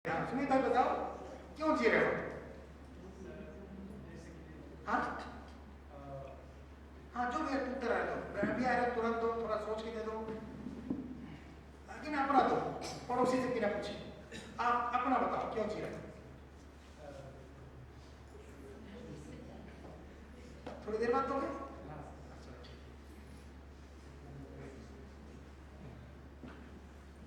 हाँ सुमित भाई बताओ क्यों जी रहे हो? हाँ हाँ जो भी है उत्तर आ दो, भी आ रहा तुरंत दो, थोड़ा सोच के दे दो, कि ना अपना दो, पड़ोसी से बिना पूछे आप अपना बताओ क्यों जी रहे हो? थोड़ी देर बाद दोगे?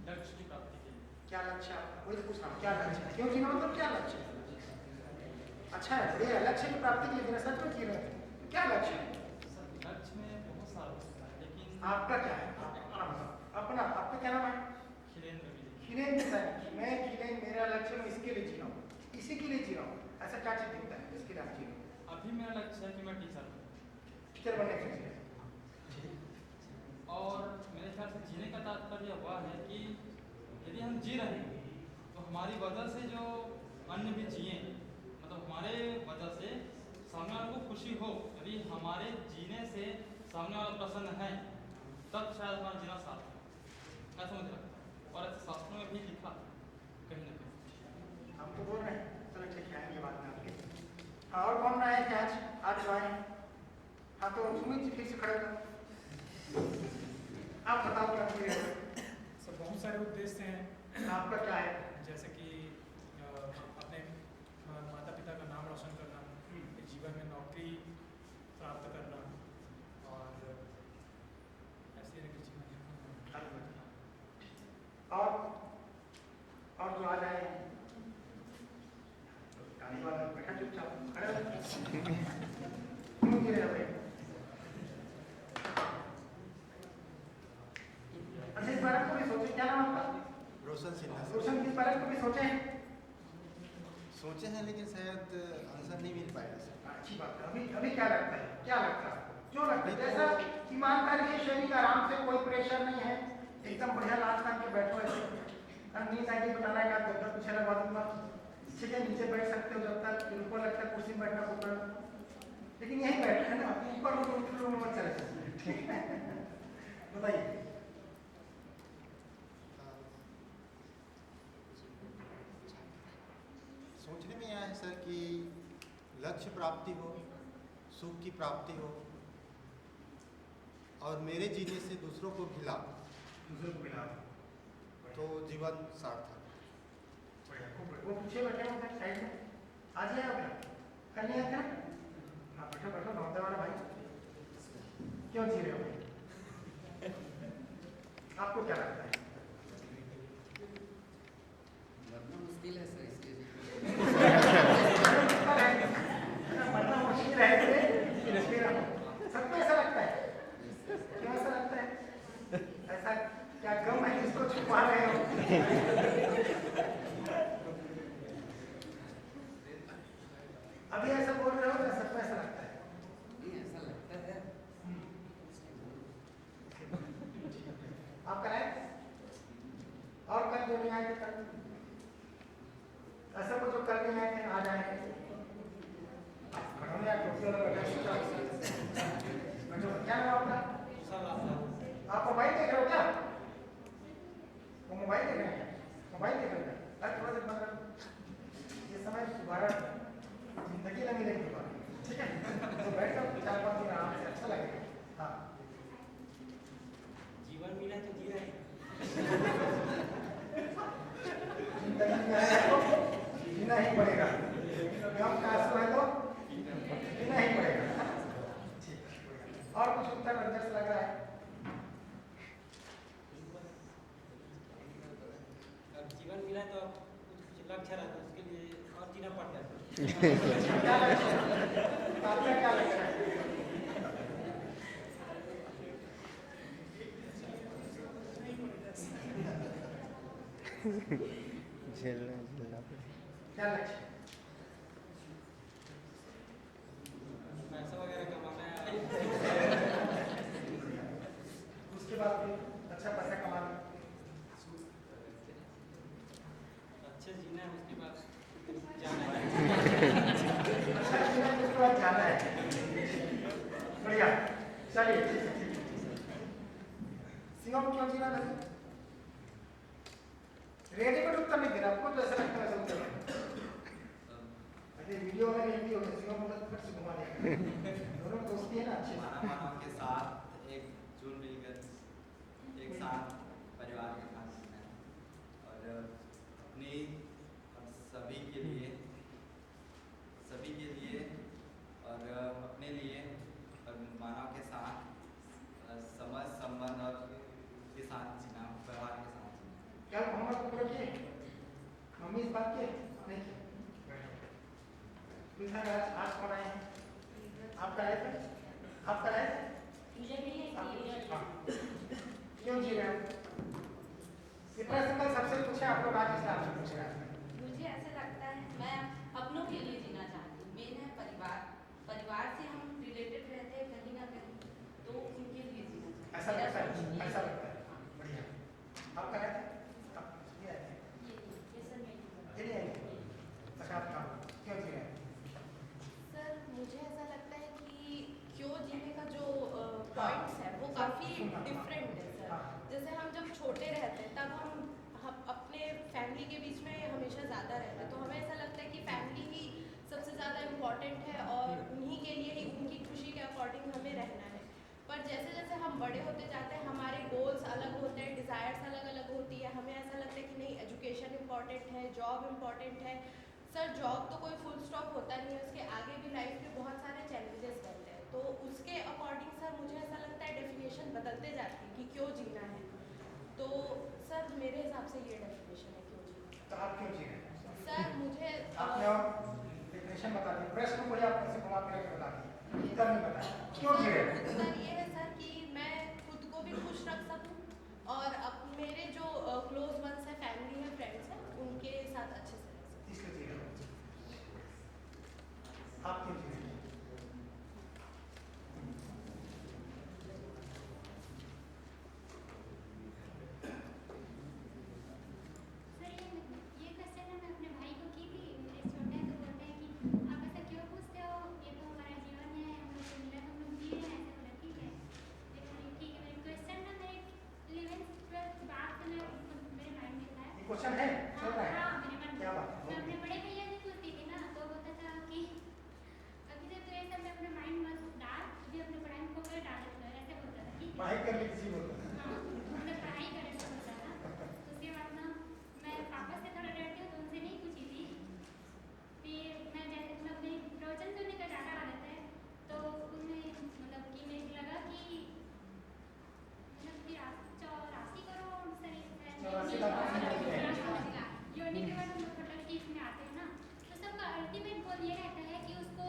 लक्ष्य की प्राप्ति के लिए। क्या लक्ष्य है? वही तो पूछ रहा हूँ, क्या लक्ष्य है? क्यों जीना मतलब क्या लक्ष्य है? अच्छा है, बढ़िया। लक्ष्य की प्राप्ति के लिए जीना, सच में जी रहे हो? क्या लक्ष्य है? लक्ष्य में बहुत सारा होता है, लेकिन आपका क्या है? अपना बताओ। अपना, आपका क्या नाम है? खिलेन्द्र विजय। खिलेन्द्र सर, मैं खिलेन्द्र, मेरा लक्ष्य मैं इसके लिए जी रहा हूँ, इसी के लिए जी रहा हूँ। ऐसा क्या चीज दिखता है जिसके लिए आप जी रहे हो? अभी मेरा लक्ष्य है कि मैं टीचर बनूं, टीचर बनने के लिए। और मेरे ख्याल से जीने का तात्पर्य वह है कि यदि हम जी रहे हैं तो हमारी वजह से जो अन्य भी जिए, मतलब हमारे वजह से सामने वाले को खुशी हो, यदि हमारे जीने से सामने वाला प्रसन्न है, तब शायद हमारा जीना सार्थक है। ऐसा मुझे लगता है, और ऐसे शास्त्रों में भी लिखा कहीं ना कहीं। हम तो बोल रहे हैं, चलो ठीक है, ये बात में आपके। हाँ, और कौन आए थे आज जो आए? हाँ तो सुमित जी फिर से खड़े हो, आप बताओ क्या जी रहे हो? सब बहुत सारे उद्देश्य हैं, आपका क्या है? जैसे कि अपने माता पिता का नाम रोशन करना, जीवन में नौकरी प्राप्त करना, और ऐसे ही जीवन। और जो आ जाए बैठा चुपचाप खड़े हो। क्यों जी रहे हो भाई? अच्छा इस बारे में कभी सोचे? क्या नाम आपका? रोशन सिन्हा। रोशन, इस बारे में कभी सोचे हैं? सोचे हैं लेकिन शायद आंसर नहीं मिल पाएगा सर। अच्छी बात है। अभी क्या लगता है? क्या लगता है? क्यों लगता है? जैसा ईमानदारी से शरीर आराम से, कोई प्रेशर नहीं है, एकदम बढ़िया लास्ट टाइम के बैठो ऐसे। नींद आएगी बताना है, आप गद्दा पीछे लगवा दूंगा, ठीक है, नीचे बैठ सकते हो जब तक ऊपर लगता है कुर्सी में बैठना पड़ता, लेकिन यहीं बैठे है ना, ऊपर रूम में चले जाए, ठीक है? बताइए। सोचने में यह है सर कि लक्ष्य प्राप्ति हो, सुख की प्राप्ति हो, और मेरे जीने से दूसरों को भी लाभ, दूसरों को मिला तो जीवन सार्थक। वो पीछे बैठे होंगे साइड में, आ जाए आप कर नहीं आते? हाँ बैठो बैठो, नौते वाला भाई क्यों जी रहे हो भाई? आपको क्या लगता है? मरना मुश्किल है सर, इसलिए मरना मुश्किल है, सबको ऐसा लगता है। क्यों ऐसा लगता है? ऐसा क्या गम है जिसको छुपा रहे हो? अभी ऐसा बोल रहे हो या सबको ऐसा लगता है? नहीं, ऐसा लगता है। आप कराए और कल जो नहीं आए थे कल, ऐसा कुछ जो कल नहीं आए थे आ जाए। क्या नाम आपका? आप मोबाइल देख रहे हो क्या? वो मोबाइल देख रहे हैं? मोबाइल देख रहे हैं? अरे थोड़ा सा बंद करो, ये समय दोबारा जिंदगी लगी रहेगी दोबारा, ठीक है? तो बैठ जाओ 4-5 दिन आराम से, अच्छा लगेगा। हाँ जीवन मिला तो जी रहे हैं। जिंदगी में आया तो जीना ही पड़ेगा, गम का आंसू है तो जीना ही पड़ेगा। और कुछ उत्तर रंजस लग रहा है? अब जीवन मिला तो कुछ लक्ष्य रहता है, उसके लिए और जीना पड़ता है। क्या लक्ष्य है? आपका क्या लक्ष्य है? झेलना क्या लक्ष्य है? पैसा वगैरह कमाना है। उसके बाद भी अच्छा पैसा कमाना, अच्छे जीना है, उसके बाद जाना है। अच्छा जीना है, उसके बाद जाना है। बढ़िया, चलिए ठीक है। सिंगम क्यों जीना है? रेडीमेड उत्तर नहीं देना, आपको जैसा लगता है वैसा उत्तर देना। अरे वीडियो में हिंदी हो गई, मतलब फिर से घुमा देगा। दोनों दोस्ती है ना अच्छे से। मानव के साथ एक जुड़ मिलकर एक साथ परिवार के साथ रहना है और अपनी और सभी के लिए और अपने लिए और मानव के साथ समझ संबंध और के साथ जीना, व्यवहार के साथ जीना। क्या होमवर्क पूरा किए? मम्मी इस बात के नहीं किए? आज कौन आए हैं? आप कराए थे? आप कराए थे? हाँ। क्यों जी रहे हो? इतना सिंपल सबसे पूछे आप लोग आज इस्लाम से पूछ रहे हैं। मुझे ऐसा लगता है मैं अपनों के लिए जीना चाहती हूँ। मेन है परिवार से हम रिलेटेड रहते हैं कहीं ना कहीं, तो उनके लिए जीना चाहती हूँ। ऐसा लगता है, ऐसा लगता है। बढ़िया। आप कराए थे? ये आए थे? ये नहीं आए थे? अच्छा आप काम क्यों जी रहे हैं? सर मुझे ऐसा लगता है कि क्यों जीने का जो पॉइंट्स है वो काफ़ी डिफरेंट है सर। जैसे हम जब छोटे रहते हैं तब हम अपने फैमिली के बीच में हमेशा ज़्यादा रहते हैं, तो हमें ऐसा लगता है कि फैमिली ही सबसे ज़्यादा इम्पॉर्टेंट है और उन्हीं के लिए ही उनकी खुशी के अकॉर्डिंग हमें रहना है। पर जैसे जैसे हम बड़े होते जाते हैं हमारे गोल्स अलग होते हैं, डिज़ायर्स अलग अलग होती है। हमें ऐसा लगता है कि नहीं एजुकेशन इम्पॉर्टेंट है, जॉब इम्पॉर्टेंट है। सर जॉब तो कोई फुल स्टॉप होता नहीं है, उसके आगे भी लाइफ में बहुत सारे चैलेंजेस रहते हैं, तो उसके अकॉर्डिंग सर मुझे ऐसा लगता है डेफिनेशन बदलते जाती है कि क्यों जीना है। तो सर मेरे हिसाब से ये डेफिनेशन है क्यों जीना। तो आप क्यों जी रहे हैं? सर मुझे आपने और डेफिनेशन बता दी, प्रश्न को ही आप कैसे घुमा फिरा के बता दी, उत्तर नहीं बताया। क्यों जी रहे हैं? उत्तर ये है सर कि मैं खुद को भी खुश रख सकूं और अब मेरे जो क्लोज वंस है, फैमिली है, फ्रेंड्स हैं, उनके साथ अच्छे से रह सकूं। इसलिए जी रहे हैं। आप क्यों जी रहे हैं? सर ये क्वेश्चन मैं अपने भाई को की थी, मेरे छोटे हैं तो बोलते हैं कि आप ऐसा क्यों पूछते हो, ये तो हमारा जीवन है, हम लोग को मिला तो हम लोग जी रहे हैं। ऐसे बोला ठीक है, लेकिन ठीक है मेरे क्वेश्चन ना मेरे 11th 12th बाद से मेरे माइंड में था। ये क्वेश्चन है? चल रहा है? हाँ मेरे मन में। क्या बात है? मैं अपने बड़े भैया से पूछती थी ना, तो होता था कि अभी से तो ये सब में अपने माइंड मत डाल, अभी अपने पढ़ाई में फोकस डाल, ऐसे बोलता था। ठीक है, पढ़ाई कर ली किसी बोलता है। हाँ हमने पढ़ाई करे तो बोलता था। उसके बाद ना मैं पापा से थोड़ा डरती हूँ तो उनसे नहीं पूछी थी। फिर मैं जैसे मतलब मेरी प्रवचन सुनने का ज़्यादा आदत है, तो उनमें मतलब कि मुझे लगा कि मतलब कि 84 करोड़ योनि के बाद हम लोग टोटल की इसमें आते हैं ना, तो सबका अल्टीमेट गोल ये रहता है कि उसको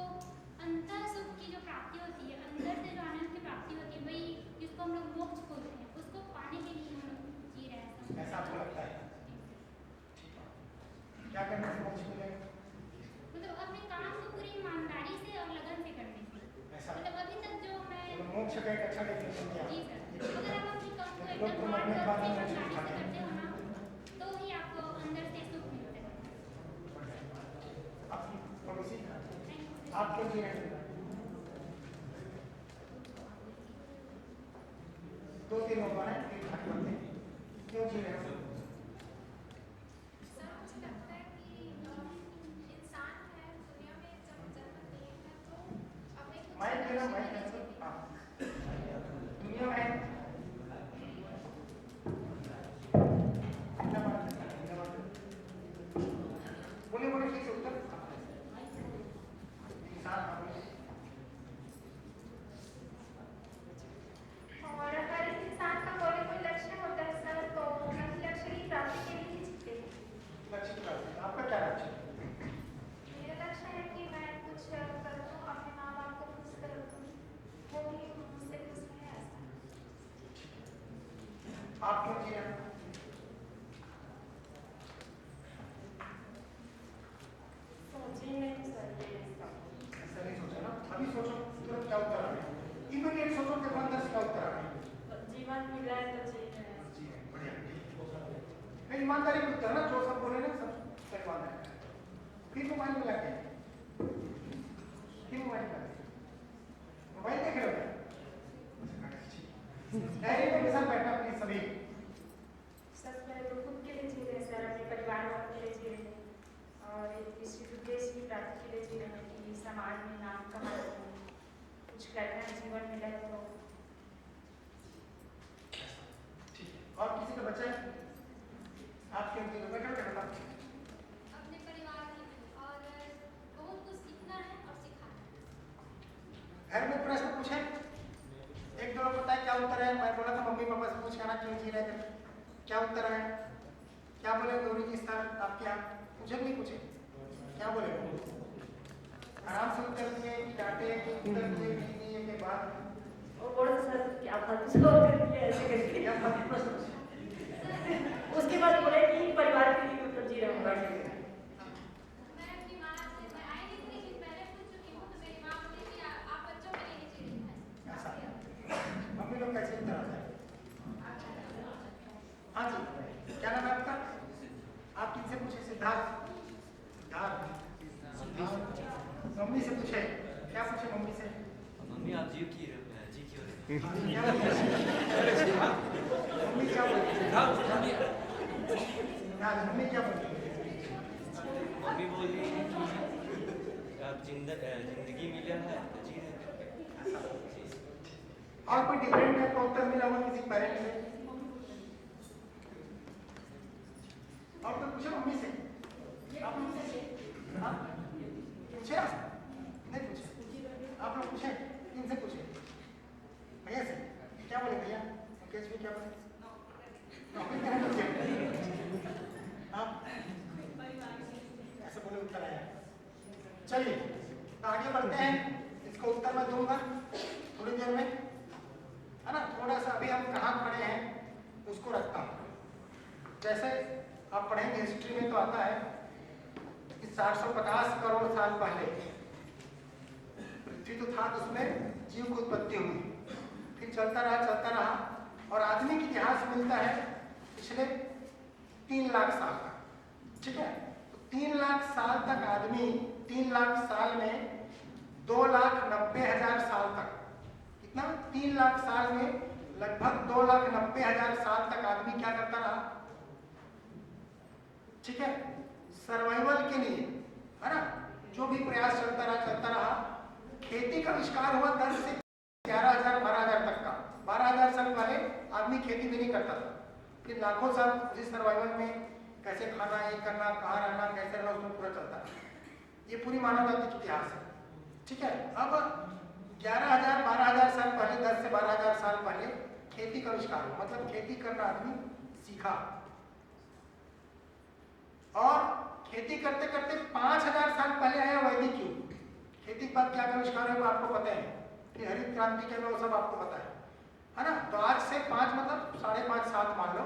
अंतर सुख की जो प्राप्ति होती है, अंदर से जो आनंद की प्राप्ति होती है, वही जिसको हम लोग मोक्ष बोलते हैं, उसको पाने के लिए हम लोग जी रहे हैं। ऐसा आपको लगता है? क्या करने से मोक्ष मिलेगा? मतलब अपने काम को पूरी ईमानदारी से और लगन से करने से। ऐसा मतलब अभी तक जो मैं तो मोक्ष का एक अच्छा डेफिनेशन दिया। जी सर, अगर आप अपने काम को लोग एकदम तुम हार्ड अपने वर्क बारे से में ईमानदारी सोचते से हैं। करते हो ना, तो ही आपको अंदर से सुख मिलता है। आपकी पड़ोसी थैंक यू। आप क्यों जी रहे हैं? 2-3 लोग हैं, एक भाग करते हैं। क्यों जी रहे हैं? सर मुझे लगता है कि इंसान है दुनिया में जब जन्म लिए है तो हमें कुछ माइक देना, माइक लक्ष्य देना। लेने हाँ। दुनिया में बोलिए बोलिए ठीक से उत्तर। इंसान और हर इंसान का कोई ना कोई लक्ष्य होता है सर, तो हम लक्ष्य की प्राप्ति के लिए ही जीते हैं। लक्ष्य की बात है। आपका क्या लक्ष्य है? मेरा लक्ष्य है कि मैं कुछ करूँ, अपने माँ बाप को खुश करूँ, वो भी मुझसे खुश है ऐसा। आप क्यों जी रहे हैं? सोची नहीं सर ये ऐसा नहीं सोचा ना, अभी सोचो तुरंत क्या उत्तर आ रहा है। इमीडिएट सोचो कि अंदर से क्या उत्तर आ रहा है। जीवन मिला है तो जी रहे हैं। जी बढ़िया। नहीं ईमानदारी का उत्तर ना, जो सब बोले ना सब सही बात है। फिर मोबाइल में लगे, फिर मोबाइल में लगे, मोबाइल देख रहे हो क्या? डायरी में के साथ बैठना प्लीज सभी। सर पहले तो खुद के लिए जी रहे हैं सर, बच्चे आप क्यों बैठो बैठो अपने परिवार की और बहुत कुछ सीखना है और सिखाना है। घर में प्रश्न पूछे, एक दो लोग पता है क्या उत्तर है? मैं बोला था मम्मी पापा से पूछ करना क्यों जी रहे थे, क्या उत्तर है? क्या बोले गौरी जी सर आपके यहाँ? पूछे नहीं पूछे? क्या बोले? आराम से उत्तर दिए कि डांटे कि उत्तर दिए कि दिए के बाद और बोला सर क्या फालतू से बात करती है ऐसे करके। क्या फालतू प्रश्न पूछे? उसके बाद बोले कि परिवार के लिए मतलब जी रहा हूँ। मैं अपनी माँ से मैं आई नहीं थी लेकिन पहले पूछ चुकी हूँ, तो मेरी माँ बोली कि आप बच्चों के लिए जी रही हैं। ऐसा मम्मी लोग कैसे उत्तर आता है? हाँ जी, क्या नाम है आपका? आप किनसे पूछे? सिद्धार्थ। सिद्धार्थ मम्मी से पूछे, क्या पूछे मम्मी से? मम्मी आप जी क्यों रहे? क्या बोली? मम्मी क्या बोली? मम्मी क्या बोली? मम्मी बोली कि आप जिंदगी मिला है तो जी रहे। और कोई डिफरेंट है तो उत्तर मिला हुआ किसी पेरेंट से? और कोई पूछे मम्मी से? आप हाँ? पूछे आप? नहीं पूछे? आप लोग पूछे? किनसे पूछे? भैया से? क्या बोले भैया? मुकेश भी क्या बोले? नौकरी करने पूछे? आप? ऐसे बोले उत्तर आया। चलिए तो आगे बढ़ते हैं, इसको उत्तर मैं दूंगा थोड़ी देर में, है ना? थोड़ा सा अभी हम कहाँ खड़े हैं उसको रखता हूँ। जैसे आप पढ़ेंगे हिस्ट्री में तो आता है कि 750 करोड़ साल पहले पृथ्वी तो था, तो उसमें जीव की उत्पत्ति हुई, फिर चलता रहा और आदमी की इतिहास मिलता है पिछले 3 लाख साल का। ठीक है, तो 3 लाख साल तक आदमी 3 लाख साल में 2,90,000 साल तक, कितना? 3 लाख साल में लगभग 2,90,000 साल तक आदमी क्या करता रहा? ठीक है, सर्वाइवल के लिए, है ना? जो भी प्रयास चलता रहा। खेती का आविष्कार हुआ 10 से 11,000 12,000 तक का। 12,000 साल पहले आदमी खेती भी नहीं करता था, फिर लाखों साल उसी सर्वाइवल में कैसे खाना, ये करना, कहाँ रहना, कैसे रहना, उसमें पूरा चलता है। ये पूरी मानव जाति की इतिहास है। ठीक है, अब 11,000 12,000 साल पहले, 10 से 12,000 साल पहले खेती का आविष्कार हुआ, मतलब खेती करना आदमी सीखा। और खेती करते करते 5,000 साल पहले आया वैदिक युग। खेती के बाद क्या आविष्कार है आपको पता है कि हरित क्रांति के वो सब आपको पता है ना? तो आज से 5 मतलब 5.5 7 मान लो,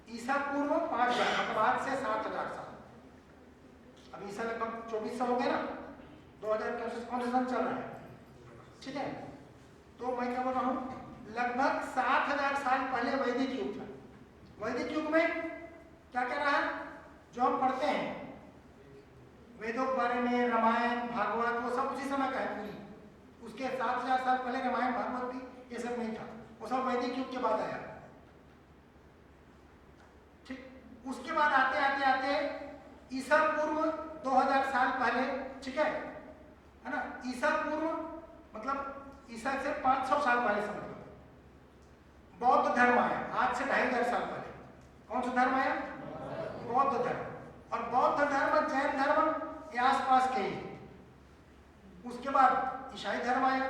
ईसा पूर्व 5,000 मतलब आज से 7,000 साल। अब ईसा लगभग 2400 हो गया ना, 2000 कौन सा सन चल रहा है? ठीक है, तो मैं क्या बोल रहा हूँ, लगभग 7,000 साल पहले वैदिक युग था। वैदिक युग में क्या क्या रहा? जो हम पढ़ते हैं वेदों के बारे में, रामायण भागवत, वो सब उसी समय का है पूरी। उसके 7,000 साल पहले रामायण भागवत भी ये सब नहीं था, वो सब वैदिक युग के बाद आया। ठीक, उसके बाद आते ईसा पूर्व 2000 साल पहले, ठीक है ना? ईसा पूर्व मतलब ईसा से 500 साल पहले समझ लो, बौद्ध धर्म आया। आज से 2,500 साल पहले कौन सा धर्म आया? बौद्ध धर्म। और बौद्ध धर्म जैन धर्म के आसपास के ही। उसके बाद ईसाई धर्म आया।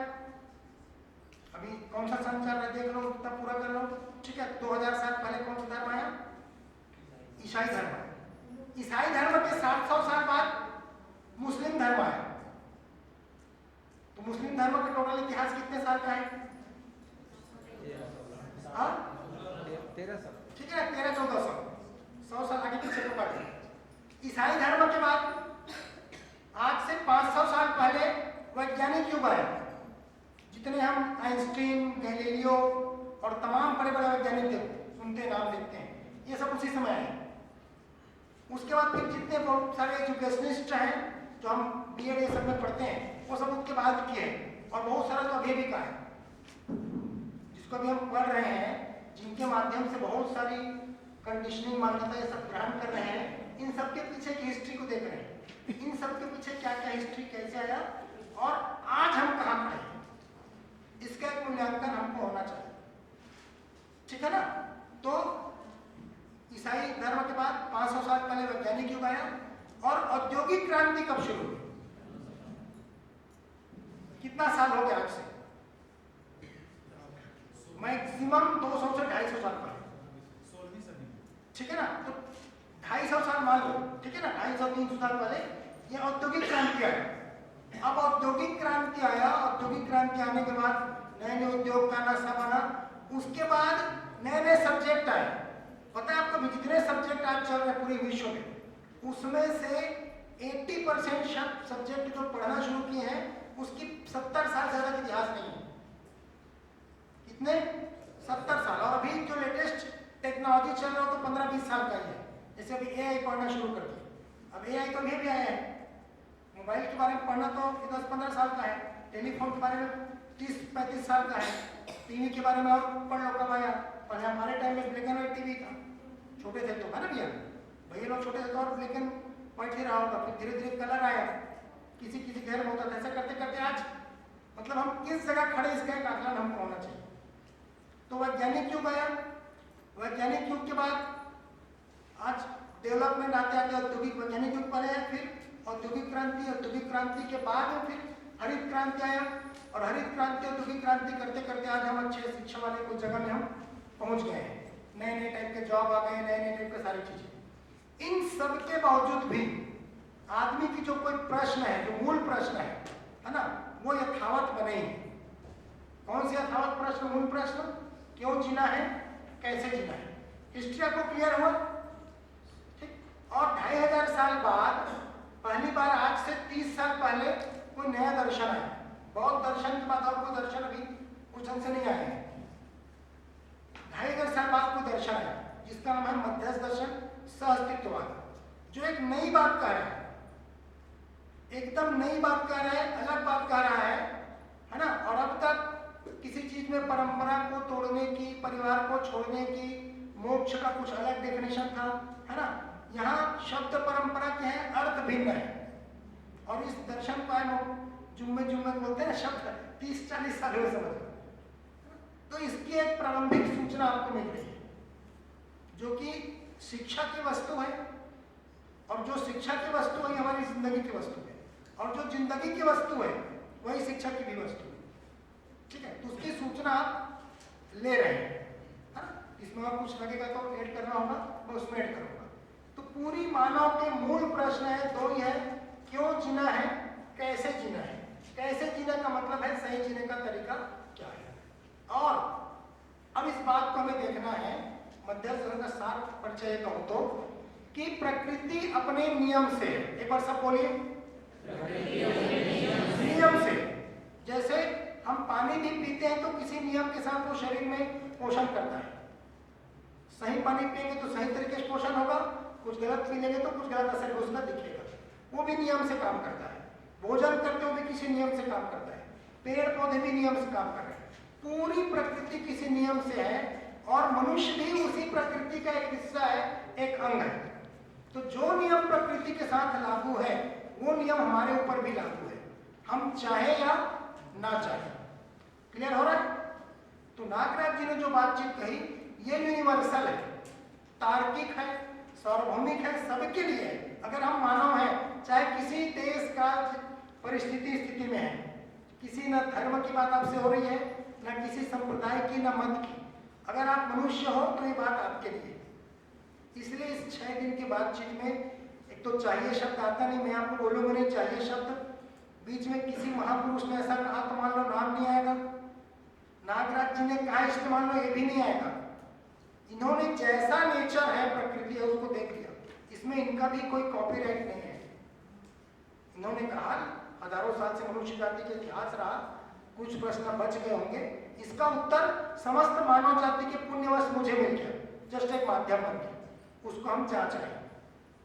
अभी कौन सा सन चल रहा है देख लो, कितना पूरा कर लो। ठीक है, 2000 साल पहले कौन सा धर्म आया? ईसाई धर्म। ईसाई धर्म के 700 साल बाद मुस्लिम धर्म आया। तो मुस्लिम धर्म का टोटल इतिहास कितने साल का है? 13 साल। ठीक है, 1300-1400, 100 साल आगे पीछे को बढ़ गए। ईसाई धर्म के बाद आज से 500 साल पहले वैज्ञानिक युग आया। जितने हम आइंस्टीन, गैलीलियो और तमाम बड़े बड़े वैज्ञानिक थे, सुनते नाम लेते हैं, ये सब उसी समय आए। उसके बाद फिर जितने बहुत सारे एजुकेशनिस्ट हैं जो हम बीएड ये सब में पढ़ते हैं, वो सब उसके बाद किए हैं। और बहुत सारा तो अभी भी का है जिसको अभी हम पढ़ रहे हैं, जिनके माध्यम से बहुत सारी कंडीशनिंग मान्यता ये सब ग्रहण कर रहे हैं। इन सब के पीछे की हिस्ट्री को देख रहे हैं, इन सब के पीछे क्या क्या हिस्ट्री कैसे आया और आज हम कहाँ खड़े हैं, इसका एक मूल्यांकन हमको होना चाहिए। ठीक है ना? तो ईसाई धर्म के बाद 500 साल पहले वैज्ञानिक युग आया। और औद्योगिक क्रांति कब शुरू हुई? कितना साल हो गया आज से? मैक्सिमम 200 से 250 साल पहले, 16वीं सदी। ठीक है ना? तो 250 साल मान लो, ठीक है ना, 250-300 साल पहले ये औद्योगिक क्रांति आया। अब औद्योगिक क्रांति आया, औद्योगिक क्रांति आने के बाद नए नए उद्योग का नशा बना, उसके बाद नए नए सब्जेक्ट आए। पता है आपको जितने सब्जेक्ट आज चल रहे पूरे विश्व में, उसमें से 80% सब्जेक्ट जो पढ़ना शुरू किए हैं उसकी 70 साल से ज्यादा इतिहास नहीं है। कितने? 70 साल। और अभी जो लेटेस्ट टेक्नोलॉजी चल रहा हो तो 15-20 साल का ही है। जैसे अभी एआई पढ़ना शुरू कर दिया, अब एआई तो अभी भी आया है। मोबाइल के बारे में पढ़ना तो 10-15 साल का है, टेलीफोन के बारे में 30-35 साल का है, टीवी के बारे में और पढ़ लो कब आया। पहले हमारे टाइम में ब्लैक एंड व्हाइट टीवी था, छोटे थे तो, है ना भैया? भैया लोग छोटे थे तो और ब्लैक एंड व्हाइट ही रहा होगा, फिर धीरे धीरे कलर आया, किसी किसी घर में होता था। ऐसा करते करते आज मतलब हम किस जगह खड़े इसका एक आकलन हमको होना चाहिए। तो वैज्ञानिक युग आया, वैज्ञानिक युग के बाद आज डेवलपमेंट आते आते औद्योगिक वैज्ञानिक युग पर है, फिर औद्योगिक क्रांति, औद्योगिक क्रांति के बाद फिर हरित क्रांति आया, और हरित क्रांति औद्योगिक क्रांति करते करते आज हम अच्छे शिक्षा वाले कुछ जगह में हम पहुंच गए हैं। नए नए टाइप के जॉब आ गए, नए नए टाइप के सारी चीजें। इन सब के बावजूद भी आदमी की जो कोई प्रश्न है, जो मूल प्रश्न है ना, वो यथावत बने ही। कौन से यथावत प्रश्न? मूल प्रश्न, क्यों जीना है, कैसे जीना है। हिस्ट्री आपको क्लियर हुआ? ठीक। और 2500 साल बाद पहली बार आज से 30 साल पहले कोई नया दर्शन आया। बौद्ध दर्शन के बाद और कोई दर्शन अभी उस ढंग से नहीं आया है। 2500 साल बाद कोई दर्शन आया जिसका नाम है मध्यस्थ दर्शन, सहअस्तित्ववाद, जो एक नई बात कह रहा है, एकदम नई बात कह रहा है, अलग बात कह रहा है ना। और अब तक किसी चीज में परंपरा को तोड़ने की, परिवार को छोड़ने की, मोक्ष का कुछ अलग डेफिनेशन था, है ना। यहाँ शब्द परंपरा के हैं, अर्थ भिन्न है। और इस दर्शन को हम जुम्मे जुम्मे बोलते हैं शब्द 30-40 साल हुए समझ। तो इसकी एक प्रारंभिक सूचना आपको मिल रही है, जो कि शिक्षा की वस्तु है, और जो शिक्षा की वस्तु है हमारी जिंदगी की वस्तु है, और जो जिंदगी की वस्तु है वही शिक्षा की भी वस्तु है, ठीक है। तो उसकी सूचना आप ले रहे हैं, है ना। इसमें और कुछ लगेगा तो ऐड करना होगा, मैं उसमें ऐड करूंगा। तो पूरी मानव के मूल प्रश्न है, दो ही है, क्यों जीना है, कैसे जीना है। कैसे जीने का मतलब है सही जीने का तरीका क्या है। और अब इस बात को हमें देखना है, मध्यस्थ दर्शन का सार परिचय कहूं तो, कि प्रकृति अपने नियम से, एक बार सब बोलिए, नियम से। जैसे हम पानी भी पीते हैं तो किसी नियम के साथ वो शरीर में पोषण करता है। सही पानी पिएंगे तो सही तरीके से पोषण होगा, कुछ गलत पी लेंगे तो कुछ गलत असर उसका दिखेगा, वो भी नियम से काम करता है। भोजन करते हुए किसी नियम से काम करता है, पेड़ पौधे भी नियम से काम कर रहे हैं, पूरी प्रकृति किसी नियम से है, और मनुष्य भी उसी प्रकृति का एक हिस्सा है, एक अंग है। तो जो नियम प्रकृति के साथ लागू है वो नियम हमारे ऊपर भी लागू है, हम चाहे या ना चाहे। क्लियर हो रहा है? तो नागराज जी ने जो बातचीत कही ये यूनिवर्सल है, तार्किक है, सार्वभौमिक है, सबके लिए है। अगर हम मानव हैं, चाहे किसी देश का परिस्थिति स्थिति में है, किसी न धर्म की बात आपसे हो रही है, न किसी संप्रदाय की, न मत की, अगर आप मनुष्य हो तो ये बात आपके लिए। इसलिए इस 6 दिन की बातचीत में एक तो चाहिए शब्द आता नहीं, मैं आपको बोलूंगा नहीं चाहिए शब्द, बीच में किसी महापुरुष ने ऐसा कहा तो मान लो नाम नहीं आएगा, नागराज जी ने कहा इसलिए मान लो ये भी नहीं आएगा। इन्होंने जैसा नेचर है प्रकृति है उसको देख लिया, इसमें इनका भी कोई कॉपीराइट नहीं है। इन्होंने कहा हजारों साल से मनुष्य जाति के इतिहास रहा, कुछ प्रश्न बच गए होंगे, इसका उत्तर समस्त मानव जाति के पुण्यवश मुझे मिल गया, जस्ट एक माध्यम बन गया, उसको हम जांच रहे हैं,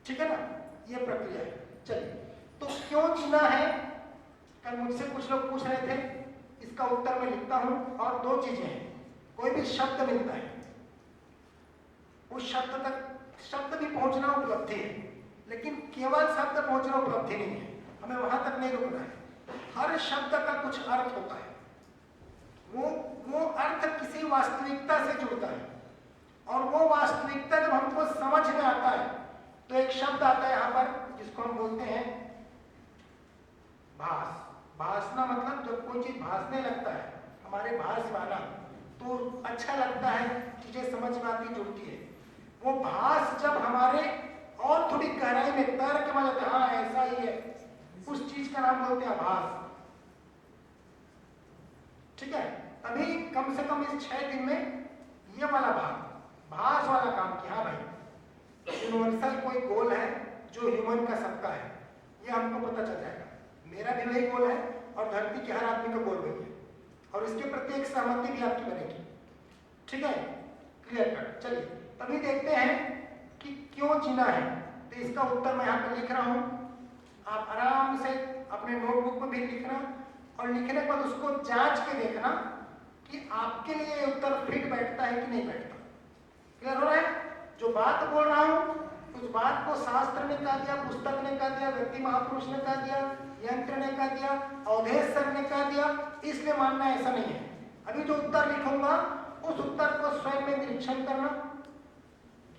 ठीक है ना। ये प्रक्रिया है। चलिए, तो क्यों जीना है, कल मुझसे कुछ लोग पूछ रहे थे, इसका उत्तर मैं लिखता हूं। और 2 चीजें हैं, कोई भी शब्द मिलता है उस शब्द तक, शब्द भी पहुंचना उपलब्धि है, लेकिन केवल शब्द पहुंचना उपलब्धि नहीं है, हमें वहां तक नहीं रुकना है। हर शब्द का कुछ अर्थ होता है, वो अर्थ किसी वास्तविकता से जुड़ता है। और वो वास्तविकता जब हमको समझ में आता है तो एक शब्द आता है यहाँ पर जिसको हम बोलते हैं भास। भासना मतलब जब कोई चीज भासने लगता है, हमारे भास वाला, तो अच्छा लगता है, चीजें समझ में आती जुड़ती है। वो भास जब हमारे और थोड़ी गहराई में तर्क में जाते हैं, हाँ ऐसा ही है, उस चीज का नाम बोलते हैं भास। ठीक है, अभी कम से कम इस 6 दिन में ये वाला भाग भास वाला काम किया। हाँ भाई, यूनिवर्सल कोई गोल है जो ह्यूमन का सबका है, ये हमको पता चल जाएगा। मेरा भी वही गोल है और धरती के हर आदमी का गोल वही है, और इसके प्रति एक सहमति भी आपकी बनेगी। ठीक है, क्लियर कट। चलिए तभी देखते हैं कि क्यों जीना है। तो इसका उत्तर मैं यहाँ पे लिख रहा हूँ, आप आराम से अपने नोटबुक में भी लिखना, और लिखने के बाद उसको जांच के देखना कि आपके लिए उत्तर फिट बैठता है कि नहीं बैठता। क्लियर हो रहा है? जो बात बोल रहा हूँ उस बात को शास्त्र ने कह दिया, पुस्तक ने कह दिया, व्यक्ति महापुरुष ने कह दिया, यंत्र ने कह दिया, अवधेश सर ने कह दिया, इसलिए मानना ऐसा नहीं है। अभी जो उत्तर लिखूंगा उस उत्तर को स्वयं में निरीक्षण करना,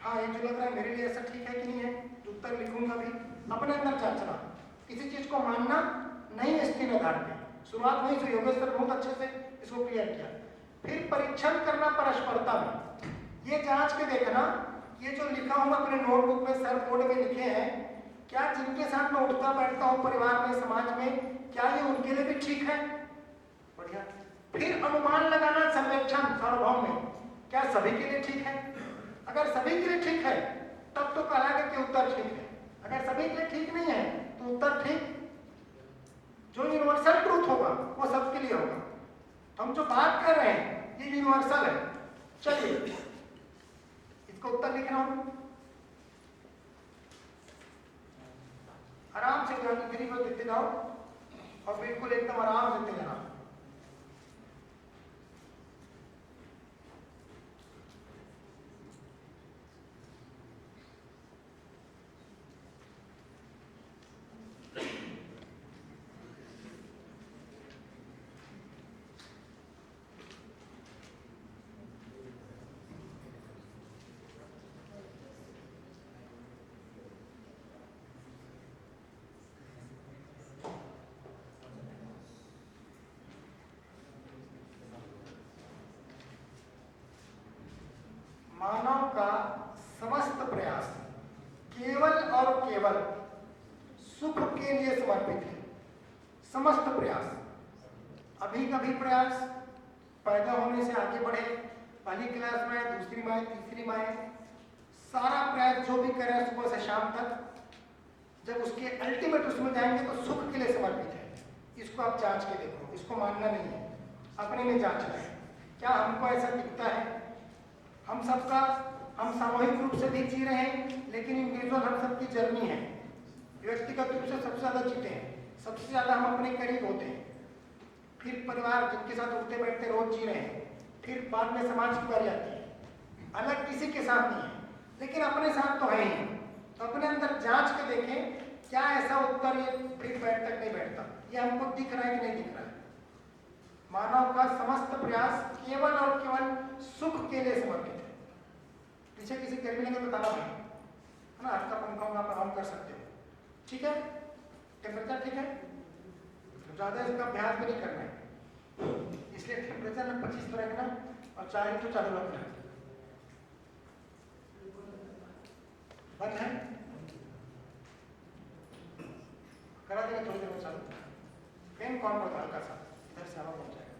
हाँ ये जो लग रहा है मेरे लिए ऐसा ठीक है कि नहीं है। जो उत्तर लिखूंगा भी अपने अंदर जांचना, किसी चीज को मानना नहीं है इसके आधार पे। शुरुआत वही से योगेश सर बहुत अच्छे से इसको क्लियर किया। फिर परीक्षण करना परस्परता में, ये जांच के देखना ये जो लिखा हूं अपने नोटबुक में, सर बोर्ड में लिखे हैं, क्या जिनके साथ मैं उठता बैठता हूं परिवार में, समाज में, क्या ये उनके लिए भी ठीक है? बढ़िया। फिर अनुमान लगाना सर्वेक्षण सार्वभौम में, क्या सभी के लिए ठीक है? अगर सभी के लिए ठीक है तब तो कहेंगे कि उत्तर ठीक है। अगर सभी के लिए ठीक नहीं है तो उत्तर ठीक, जो यूनिवर्सल ट्रूथ होगा वो सबके लिए होगा। हम जो बात कर रहे हैं ये यूनिवर्सल है। चलिए इसका उत्तर लिख रहा हूं, आराम से गिनती को देते जाओ और बिल्कुल एकदम आराम से देते जाना। मानव का समस्त प्रयास केवल और केवल सुख के लिए समर्पित है। समस्त प्रयास, अभी कभी प्रयास पैदा होने से आगे बढ़े, पहली क्लास में, दूसरी में, तीसरी में, सारा प्रयास जो भी करें सुबह से शाम तक, जब उसके अल्टीमेट उसमें जाएंगे तो सुख के लिए समर्पित है। इसको आप जांच के देखो, इसको मानना नहीं है, अपने में जांचना है। क्या हमको ऐसा दिखता है? हम सबका, हम सामूहिक रूप से भी जी रहे हैं, लेकिन इंडिविजुअल हम सबकी जर्नी है। व्यक्तिगत रूप से सबसे ज्यादा जीते हैं, सबसे ज्यादा हम अपने करीब होते हैं, फिर परिवार जिनके साथ उठते बैठते रोज जी रहे हैं, फिर बाद में समाज की बारी आती है। अलग किसी के साथ नहीं है, लेकिन अपने साथ तो है ही। तो अपने अंदर जांच के देखें क्या ऐसा उत्तर ये फिर बैठ तक नहीं बैठता, ये हमको दिख रहा है कि नहीं दिख रहा है। मानव का समस्त प्रयास केवल और केवल सुख के लिए समर्पित है। पीछे किसी गर्मी लगे तो ताला भाई है ना, हल्का पंखा आप ऑन कर सकते हो। ठीक है, टेम्परेचर ठीक है, ज्यादा इसका अभ्यास भी नहीं करना है, इसलिए टेम्परेचर में 25 पर रखना और चाहे तो चालू रखना है। बंद है, करा देगा थोड़ी देर में चालू। फैन कौन होता है हल्का सा, इधर से हवा पहुंच जाएगा।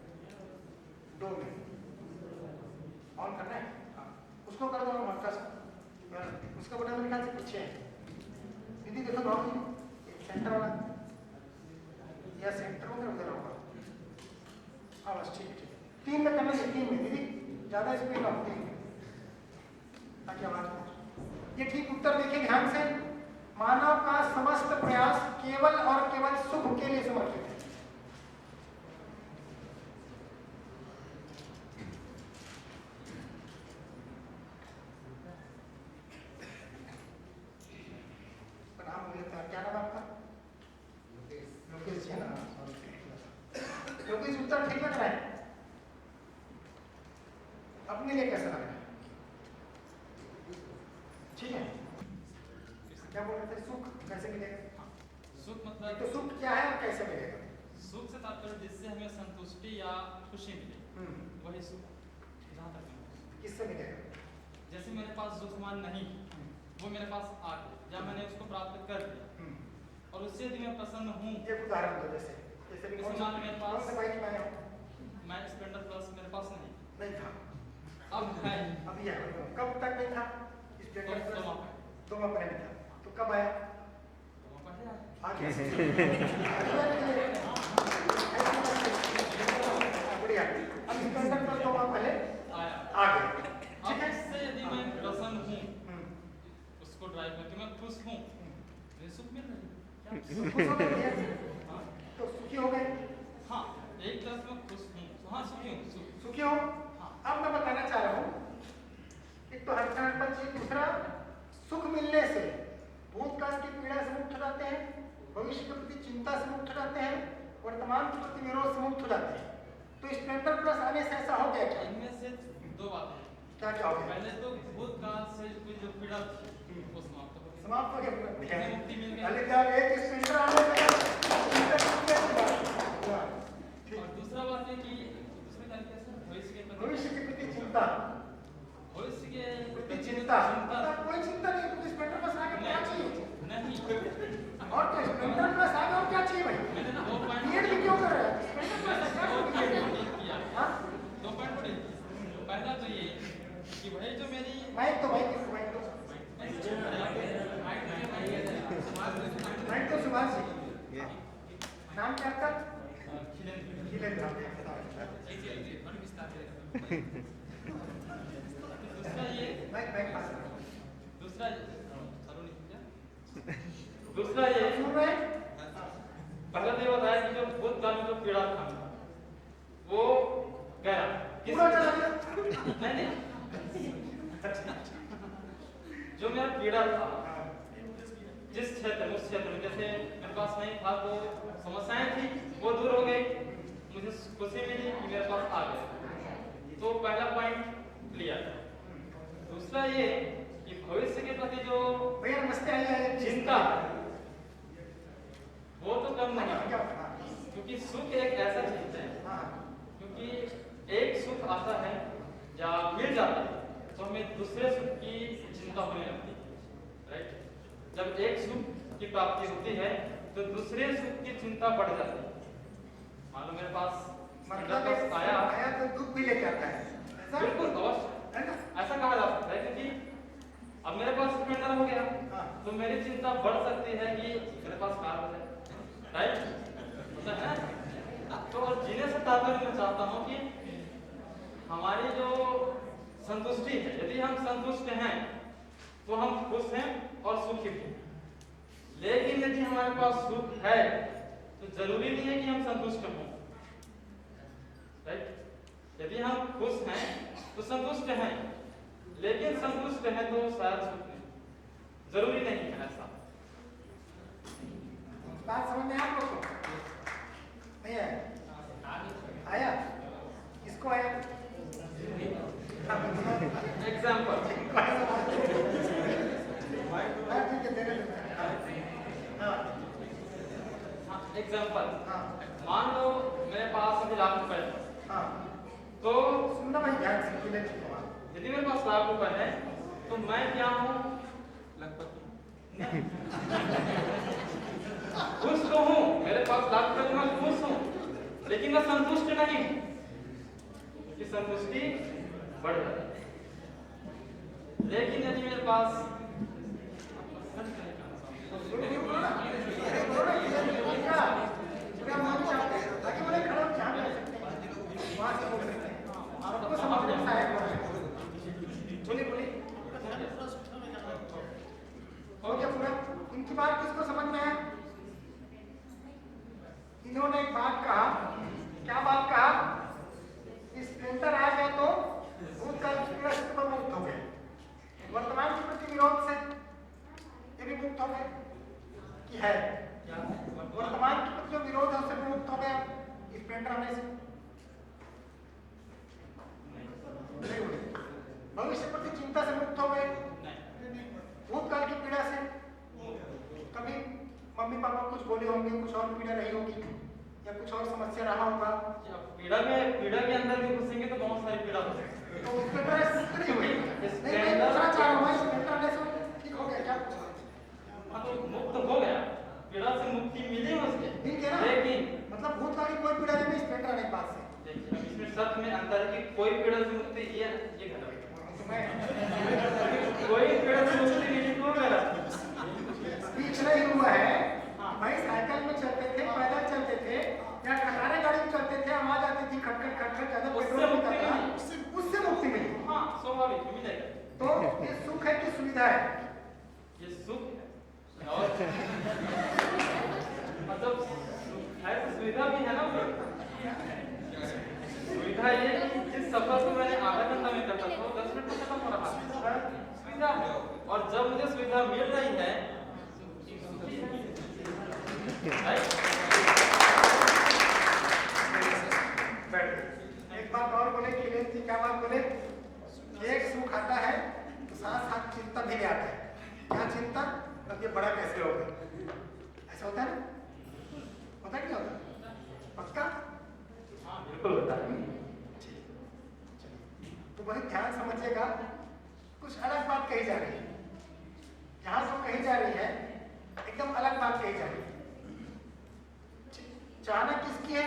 2 मिनट ऑन करना है, हाँ उसको कर दो हल्का सा, उसका बटन मेरे ख्याल से पीछे है। दीदी देखो भाव दीदी, सेंटर वाला या सेंटर में उधर होगा। हाँ बस ठीक ठीक, 3 में करना है, 3 में दीदी, ज्यादा स्पीड ऑफ 3 में ताकि आवाज पहुंचे। ये ठीक उत्तर देखिए ध्यान से। मानव का समस्त प्रयास केवल और केवल सुख के लिए समर्पित है। क्या नाम आपका? लोकेश जी है ना? लोकेश, उत्तर ठीक लग रहा है? अपने लिए कैसा लग रहा है? ठीक है, क्या बोल रहे थे? सुख कैसे मिलेगा? सुख तो मतलब सुख क्या है और कैसे मिलेगा? सुख से तात्पर्य जिससे हमें संतुष्टि या खुशी मिले, वही सुख। जहाँ तक मैं, किससे मिलेगा? जैसे मेरे पास जो सामान नहीं, वो मेरे पास आ गया या मैंने उसको प्राप्त कर लिया, और उससे यदि मैं प्रसन्न हूँ। एक उदाहरण दो, जैसे जैसे जैसे मान लो मेरे कौन पास से बाइक में आया? मैं स्प्लेंडर प्लस मेरे पास नहीं था, अब है। अभी है। कब तक नहीं था? स्प्लेंडर प्लस 2 माह पहले नहीं था, तो कब आया? 2 माह पहले आया। आ गया। बढ़िया, अब स्प्लेंडर प्लस 2 माह पहले आया, आ गया। अब इससे यदि मैं प्रसन्न हूँ, उसको ड्राइव करके मैं खुश हूँ, मुझे सुख मिल रही है। खुश हो गए भैया? हाँ, तो सुखी हो गए? हाँ, एक तरफ मैं खुश हूँ, हाँ सुखी हूँ, सुखी हो? अब मैं बताना चाह रहा हूँ, एक तो हरिचरण जी, दूसरा सुख मिलने से भूतकाल की पीड़ा से मुक्त हो जाते हैं, भविष्य के प्रति चिंता से मुक्त हो जाते हैं, वर्तमान के प्रति विरोध से मुक्त हो जाते हैं। तो स्प्लेंडर प्लस आने से ऐसा हो गया क्या? इनमें से 2 बातें हैं। क्या क्या हो गया? पहले तो भूतकाल से कोई जो पीड़ा थी वो समाप्त हो गई, समाप्त हो गया। मुक्ति मिल गई। पहले क्या एक स्प्लेंडर आने से और दूसरा बात है कि दूसरे तरीके से भविष्य के प्रति चिंता, भविष्य के प्रति चिंता, कोई चिंता नहीं, क्योंकि स्प्लेंडर प्लस आगे क्या चाहिए? नहीं, और क्या स्प्लेंडर प्लस आगे और क्या चाहिए भाई? मैंने 2 पॉइंट बीएड भी क्यों कर रहे हैं? स्प्लेंडर प्लस क्या किया। हाँ? 2 पॉइंट को नहीं। पहला तो ये कि भाई जो मेरी माइक तो सुभाष जी, नाम क्या आपका? खिलेंद्र। दूसरा ये सुन रहे हैं? पहला तो ये बताया कि जो भूतकाल में जो पीड़ा था वो गया, पूरा चला गया? नहीं, जो मेरा पीड़ा था जिस क्षेत्र में, उस क्षेत्र में, जैसे मेरे पास नहीं था तो समस्याएं थी, वो दूर हो गई, मुझे खुशी मिली कि मेरे पास आ गया। तो पहला पॉइंट क्लियर। दूसरा ये कि भविष्य के प्रति जो भैया नमस्ते, आइए चिंता वो तो कम नहीं, क्योंकि सुख एक ऐसा चीज है, क्योंकि एक सुख आता है या मिल जाता है तो हमें दूसरे सुख की चिंता होने लगती है, राइट? जब एक सुख की प्राप्ति होती है तो दूसरे सुख की चिंता बढ़ जाती है। मान लो मेरे पास मतलब आया तो दुख भी लेके आता है, बिल्कुल अवश्य ऐसा कहा जा सकता है, क्योंकि अब मेरे पास स्प्लेंडर हो गया तो मेरी चिंता बढ़ सकती है कि मेरे पास कार हो जाए, राइट? होता है। तो और जीने से तात्पर्य मैं चाहता हूँ कि हमारी जो संतुष्टि है, यदि हम संतुष्ट हैं तो हम खुश हैं और सुखी हैं। लेकिन यदि हमारे पास सुख है तो जरूरी नहीं है कि हम संतुष्ट हों, राइट? यदि हम खुश हैं तो संतुष्ट हैं, लेकिन संतुष्ट हैं तो शायद सुख नहीं, जरूरी नहीं है ऐसा। बात समझ में आप लोग को नहीं आया? आया? किसको आया? एग्जाम्पल एग्जाम्पल मान लो मेरे पास अभी लाख रुपए है, तो सुनना भाई ध्यान से, यदि मेरे पास लाख रुपए है तो मैं क्या हूँ? खुश तो हूँ, मेरे पास लाख रुपए मैं खुश हूँ, लेकिन मैं संतुष्ट नहीं हूँ, कि संतुष्टि बढ़ जाती है। लेकिन यदि मेरे पास इनकी बात किसको समझ में है? इन्होंने एक बात कहा, क्या बात कहा? स्प्लेंडर आ गया तो भूतकाल की पीड़ा से तो मुक्त हो गए, वर्तमान के प्रति विरोध से ये भी मुक्त हो गए कि है? वर्तमान के प्रति जो विरोध है उससे भी मुक्त हो गया स्प्लेंडर आने से? भविष्य प्रति चिंता से मुक्त हो गए? कुछ बोले होंगे, कुछ और पीड़ा रही होगी या कुछ और समस्या रहा होगा। पीड़ा के अंदर भी घुसेंगे तो बहुत सारी पीड़ा हो सकती है। तो उसके तरह नहीं हुई। नहीं, मैं पूछना चाह रहा हूँ भाई, ठीक हो गया क्या? हाँ तो मुक्त हो गया, पीड़ा से मुक्ति मिली उसके। ठीक है ना? लेकिन मतलब भूतकाल की कोई पीड़ा नहीं, स्पेक्टर नहीं पास से। देखिए अब इसमें शब्द में अंतर है कि कोई पीड़ा से मुक्ति ये गलत है। कोई पीड़ा से मुक्ति मिली तो गलत। बीच नहीं हुआ है भाई, साइकिल में चलते थे, पैदल चलते थे या खटारे गाड़ी में चलते थे, आवाज आती थी खटखट खटखट, ज्यादा पेट्रोल निकलता, उससे मुक्ति मिली। हाँ स्वाभाविक मिलेगा। तो ये सुख है कि सुविधा है? ये सुख है और मतलब है तो सुविधा भी है ना। सुविधा ये कि जिस सफर को मैंने आधा घंटा में करता था वो 10 मिनट में खत्म हो रहा है, सुविधा है। और जब मुझे सुविधा मिल रही है एक बात और बोले कि क्या बात बोले, एक सुख आता है तो साथ साथ चिंता भी आता है। क्या चिंता? अब ये बड़ा कैसे होगा, ऐसा होता है ना? होता है क्या होता? पक्का? हाँ बिल्कुल होता है। तो वही ध्यान समझिएगा, कुछ अलग बात कही जा रही है यहाँ, जो कही जा रही है एकदम अलग बात कही जा रही है। चाहना किसकी है?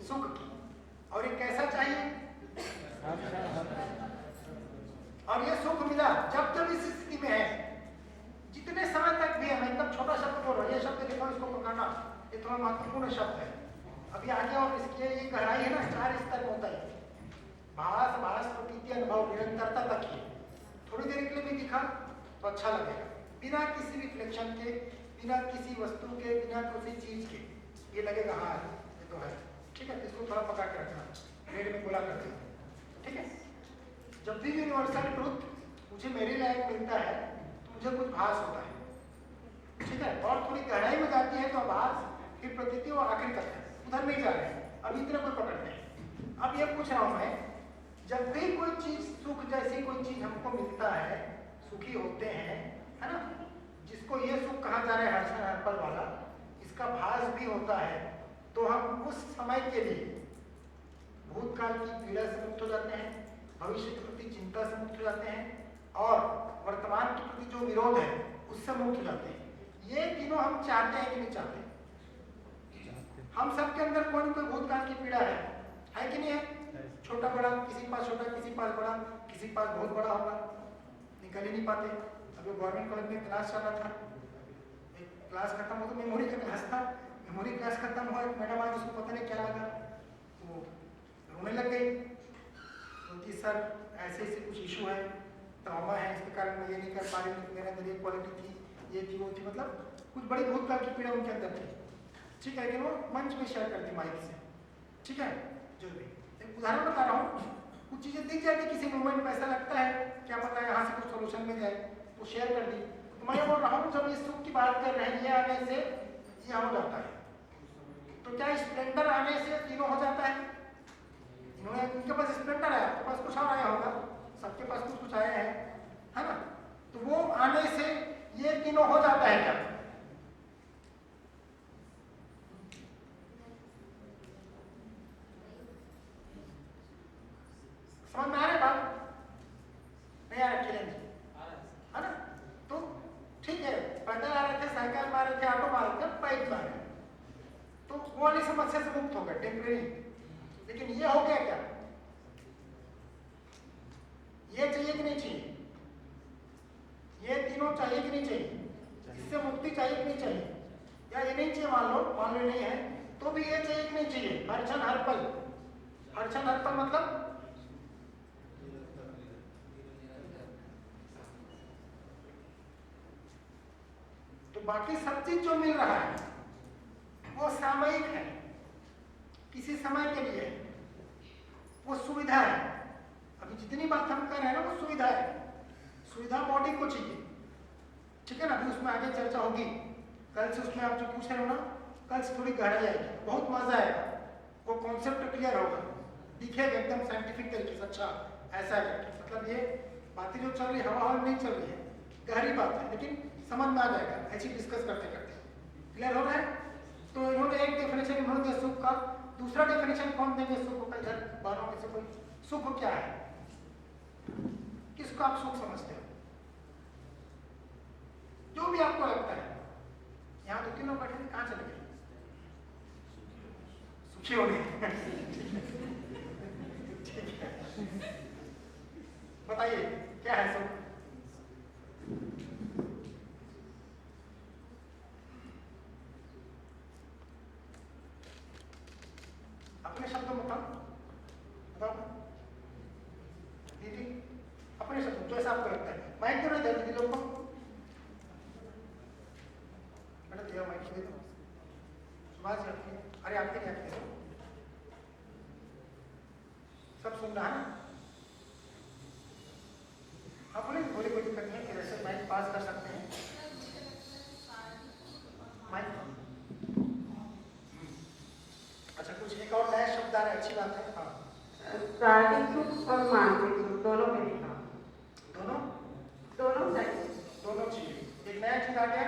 सुख की। और ये कैसा चाहिए? और ये सुख मिला जब जब इस स्थिति में है, जितने समय तक भी है। मैं एकदम छोटा शब्द बोल रहा हूँ, ये शब्द देखो, इसको पकड़ना, ये थोड़ा महत्वपूर्ण शब्द है। अभी आगे और इसकी ये गहराई है ना, 4 स्तर में होता है। भास, प्रतीति, अनुभव, निरंतरता तक ही। थोड़ी देर के लिए भी दिखा तो अच्छा लगेगा, बिना किसी रिफ्लेक्शन के, बिना किसी वस्तु के, बिना किसी चीज के, ये लगेगा हाँ ये तो है। ठीक है, इसको थोड़ा पकड़ के रखना, रेड में गोला करते हैं। ठीक है, जब भी यूनिवर्सल ट्रुथ मुझे मेरे लायक मिलता है तो मुझे कुछ भास होता है। ठीक है, और थोड़ी गहराई में जाती है तो आभास, फिर प्रतीति और आखिर तक है। उधर नहीं जा रहे हैं, अभी इतना कोई पकड़ नहीं। अब ये पूछ रहा हूं मैं, जब भी कोई चीज, सुख जैसी कोई चीज हमको मिलता है, सुखी होते हैं, है ना, जिसको ये सुख कहा जा रहा है हर्षण हर्पल वाला, इसका भास भी होता है, तो हम उस समय के लिए भूतकाल की पीड़ा से मुक्त हो जाते हैं, भविष्य के प्रति चिंता से मुक्त हो जाते हैं, और वर्तमान के प्रति जो विरोध है उससे मुक्त हो जाते हैं। ये तीनों हम चाहते हैं कि नहीं चाहते? हम सबके अंदर कोई ना कोई भूतकाल की पीड़ा है कि नहीं है? छोटा बड़ा, किसी पास छोटा, किसी पास बड़ा, किसी पास बहुत बड़ा होगा, निकल ही नहीं पाते। अभी गवर्नमेंट कॉलेज में क्लास चल रहा था, एक क्लास खत्म हो तो मेमोरी का क्लास था, मेमोरी क्लास खत्म हुआ, मैडम आज उसको पता नहीं क्या लगा, वो रोने लग गई, क्योंकि सर ऐसे ऐसे कुछ इशू है, ट्रॉमा है, इसके कारण मैं ये नहीं कर पा रही, मेरे अंदर ये क्वालिटी थी, ये थी, वो थी, मतलब कुछ बड़ी भूतकाल की पीड़ा उनके अंदर थी। ठीक है, लेकिन वो मंच में शेयर करती माइक से। ठीक है, जो भी एक उदाहरण बता रहा हूँ, कुछ चीज़ें दिख जाती किसी मूवमेंट में, ऐसा लगता है क्या पता है यहाँ से कुछ सोल्यूशन मिल जाए, तो शेयर कर दी। तो मैं ये बोल रहा हूँ, जब इस सुख की बात कर रहे हैं, ये आने से ये हो जाता है, तो क्या स्प्लेंडर आने से तीनों हो जाता है? इन्होंने, इनके पास स्प्लेंडर है, आपके पास कुछ और आया होगा, सबके पास कुछ कुछ आया है ना, तो वो आने से ये तीनों हो जाता है क्या? समझ में आ रहा है बात? नहीं आ रहा? किरण जी है ना? तो ठीक है, पैदल आ रहे थे, साइकिल में आ रहे थे, ऑटो में आ रहे थे, बाइक में आ रहे थे, तो वो वाली समस्या से मुक्त हो गए टेम्परेरी। लेकिन ये हो गया क्या? ये चाहिए कि नहीं चाहिए? ये तीनों चाहिए कि नहीं चाहिए? इससे मुक्ति चाहिए कि नहीं चाहिए? या ये नहीं चाहिए, मान लो नहीं है, तो भी ये चाहिए कि नहीं चाहिए? हर्षण हर्पल, हर्षण हर्पल मतलब तो बाकी सब चीज जो मिल रहा है वो सामयिक है, किसी समय के लिए, वो सुविधा है। अभी जितनी बात हम कर रहे हैं ना, वो सुविधा है, सुविधा बॉडी को चाहिए। ठीक है ना, अभी उसमें आगे चर्चा होगी, कल से उसमें आप जो पूछ रहे हो ना, कल से थोड़ी गहराई आएगी, बहुत मजा आएगा, वो कॉन्सेप्ट क्लियर होगा, दिखेगा एकदम साइंटिफिक तरीके से। अच्छा ऐसा है, मतलब ये बातें जो चल रही है हवा नहीं चल रही है, गहरी बात है, लेकिन समझ में आ जाएगा ऐसे डिस्कस करते करते। क्लियर हो रहा है? तो इन्होंने एक डेफिनेशन इन्होंने दिया सुख का, दूसरा डेफिनेशन कौन देंगे सुख का? इधर बारों में से कोई सुख क्या है? किसको आप सुख समझते हो? जो भी आपको लगता है। यहाँ तो तीनों बैठे कहाँ चले गए? सुखी हो गए। ठीक है, बताइए क्या है सुख? अपने शब्दों में बताओ दीदी, अपने शब्दों जैसा आपको लगता है। माइक क्यों नहीं दे दीदी लोग को? बेटा दिया माइक दे दो। सुभाष जी आपके, अरे आपके नहीं, आपके दो। सब सुन रहा है ना? अपने बोले कोई दिक्कत नहीं है, वैसे माइक पास कर सकते हैं। माइक अच्छा, कुछ एक और नया शब्द आ रहा है, अच्छी बात है। हाँ, शारीरिक सुख और मानसिक सुख दोनों में दिखा। दोनों चाहिए। एक नया चीज आ गया।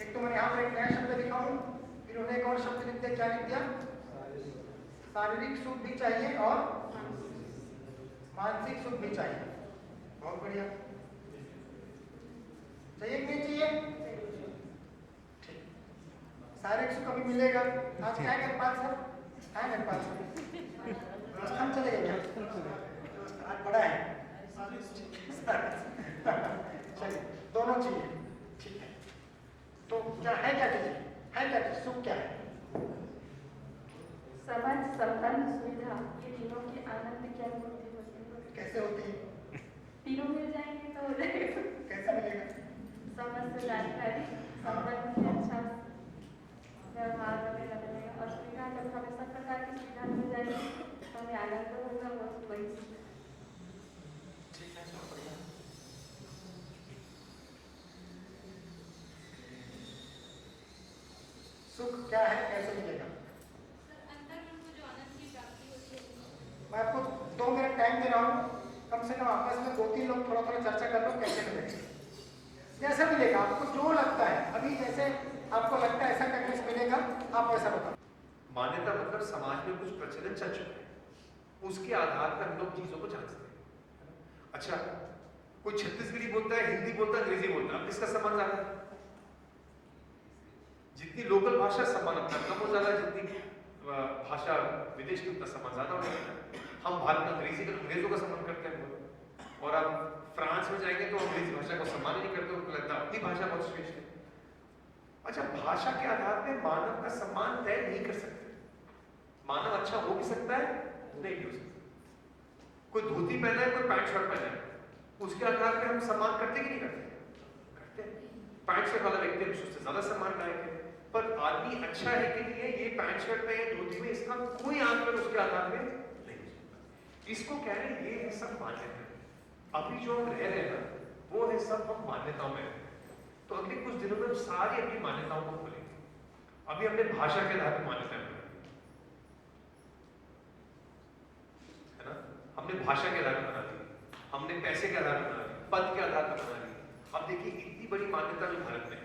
एक तो मैंने यहाँ पर एक नया शब्द लिखा हूँ, फिर उन्हें एक और शब्द लिख दिया। क्या लिख दिया? शारीरिक सुख भी चाहिए और मानसिक सुख भी चाहिए। बहुत बढ़िया। चाहिए कि नहीं चाहिए? ठीक, शारीरिक सुख अभी मिलेगा। आज क्या है पाल सर? क्या है पाल सर? व्यवस्था में चले गए? आज बड़ा है। चलिए, दोनों चाहिए। ठीक है, तो क्या है? क्या चाहिए? है क्या चीज? सुख क्या है? समझ, संबंध, सुविधा, ये तीनों की आनंद क्या होती है? कैसे होती है? तीनों मिल जाएंगे तो हो जाएगा। कैसे मिलेगा? समझ से जानकारी, संबंध से अच्छा व्यवहार वगैरह मिलेगा, और सुविधा जब हमें सब प्रकार की सुविधा मिल जाएगी तो हमें आनंद होगा। वही ठीक है, बहुत बढ़िया। सुख क्या है? कैसे मिलेगा? मैं आपको 2 मिनट टाइम दे रहा हूँ, कम से कम आपस में 2-3 लोग थोड़ा थोड़ा चर्चा कर लो कैसे मिलेगा। जैसा मिलेगा आपको जो लगता है, अभी जैसे आपको लगता है ऐसा करने से मिलेगा, आप वैसा बताओ। मान्यता मतलब समाज में कुछ प्रचलन चल चुका है, उसके आधार पर हम लोग चीजों को जांचते हैं। अच्छा, कोई छत्तीसगढ़ी बोलता है, हिंदी बोलता है, अंग्रेजी बोलता है, अब किसका सम्मान ज्यादा है? जितनी लोकल भाषा सम्मान अपना कम हो जाता है, जितनी भाषा विदेश की उतना सम्मान ज्यादा हो जाता है। हम भारत में अंग्रेजों का सम्मान करते हैं, और अब फ्रांस में जाएंगे तो अंग्रेजी भाषा को सम्मान ही नहीं करते, उनको लगता है अपनी भाषा बहुत श्रेष्ठ है। अच्छा, भाषा के आधार पर मानव का सम्मान तय नहीं कर सकते। मानव अच्छा हो भी सकता है, नहीं भी हो सकता। कोई धोती पहना है, कोई पैंट शर्ट पहना है, उसके आधार पर हम सम्मान करते कि नहीं करते? करते हैं। पैंट शर्ट वाला व्यक्ति उससे ज्यादा सम्मान लायक है, पर आदमी अच्छा है कि नहीं है, ये पैंट शर्ट में या धोती में, इसका कोई आंकलन उसके आधार में नहीं हो सकता। इसको कह रहे हैं ये है सब मान्यता। अभी जो हम रह रहे हैं ना, वो है सब हम मान्यताओं में रहते हैं। तो अगले कुछ दिनों में हम सारी अपनी मान्यताओं को खोलेंगे। अभी हमने भाषा के आधार पर मान्यताएं बनाई है ना, हमने भाषा के आधार पर बना दी, हमने पैसे के आधार पर बना दी, पद के आधार पर बना दी। अब देखिए इतनी बड़ी मान्यता जो भारत में है,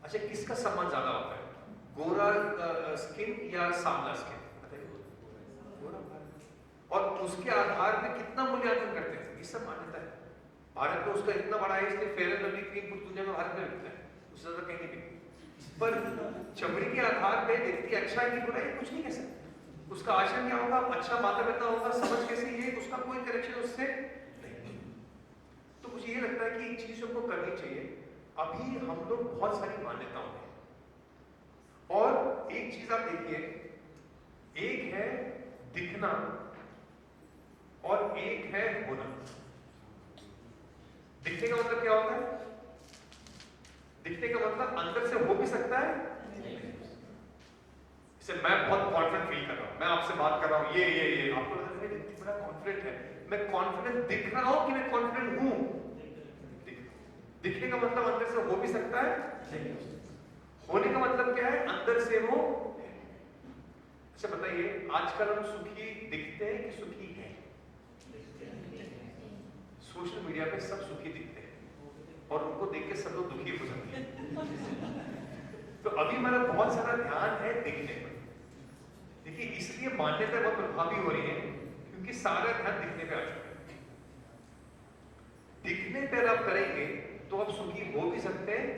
अच्छा किसका सम्मान ज्यादा होता है? गोरा स्किन या सांवला स्किन? और उसके आधार पे कितना मूल्यांकन करते हैं, ये सब मान्यता है। भारत में उसका इतना बड़ा है, इसलिए फेयर एंड लवली क्रीम पूरी दुनिया में भारत में बिकता है, उससे ज्यादा कहीं नहीं बिकती। पर चमड़ी के आधार पे व्यक्ति अच्छा है कि बुरा है कुछ नहीं कह सकते। उसका आचरण क्या होगा, अच्छा माता पिता होगा, समझ कैसे, ये उसका कोई कनेक्शन उससे नहीं। तो मुझे ये लगता है कि इन चीजों को करनी चाहिए। अभी हम लोग बहुत सारी मान्यताओं में, और एक चीज आप देखिए, एक है दिखना और एक है होना। दिखने का मतलब क्या होता है? दिखने का मतलब अंदर से हो भी सकता है, जैसे मैं बहुत कॉन्फिडेंट फील कर रहा हूं, मैं आपसे बात कर रहा हूं, ये आपको लगता है कि बड़ा कॉन्फिडेंट है, मैं कॉन्फिडेंट दिख रहा हूं कि मैं कॉन्फिडेंट हूं? दिखने का मतलब अंदर से हो भी सकता है, होने का मतलब क्या है? अंदर से हो। अच्छा बताइए, आजकल हम सुखी दिखते हैं कि सुखी हैं? सोशल मीडिया पे सब सुखी दिखते हैं, और उनको देख के सब लोग दुखी हो जाते हैं। तो अभी हमारा बहुत सारा ध्यान है दिखने पर। देखिए इसलिए मान्यता बहुत प्रभावी हो रही है क्योंकि सारा ध्यान दिखने पे आ चुका है। दिखने पर आप करेंगे तो आप सुखी हो भी सकते हैं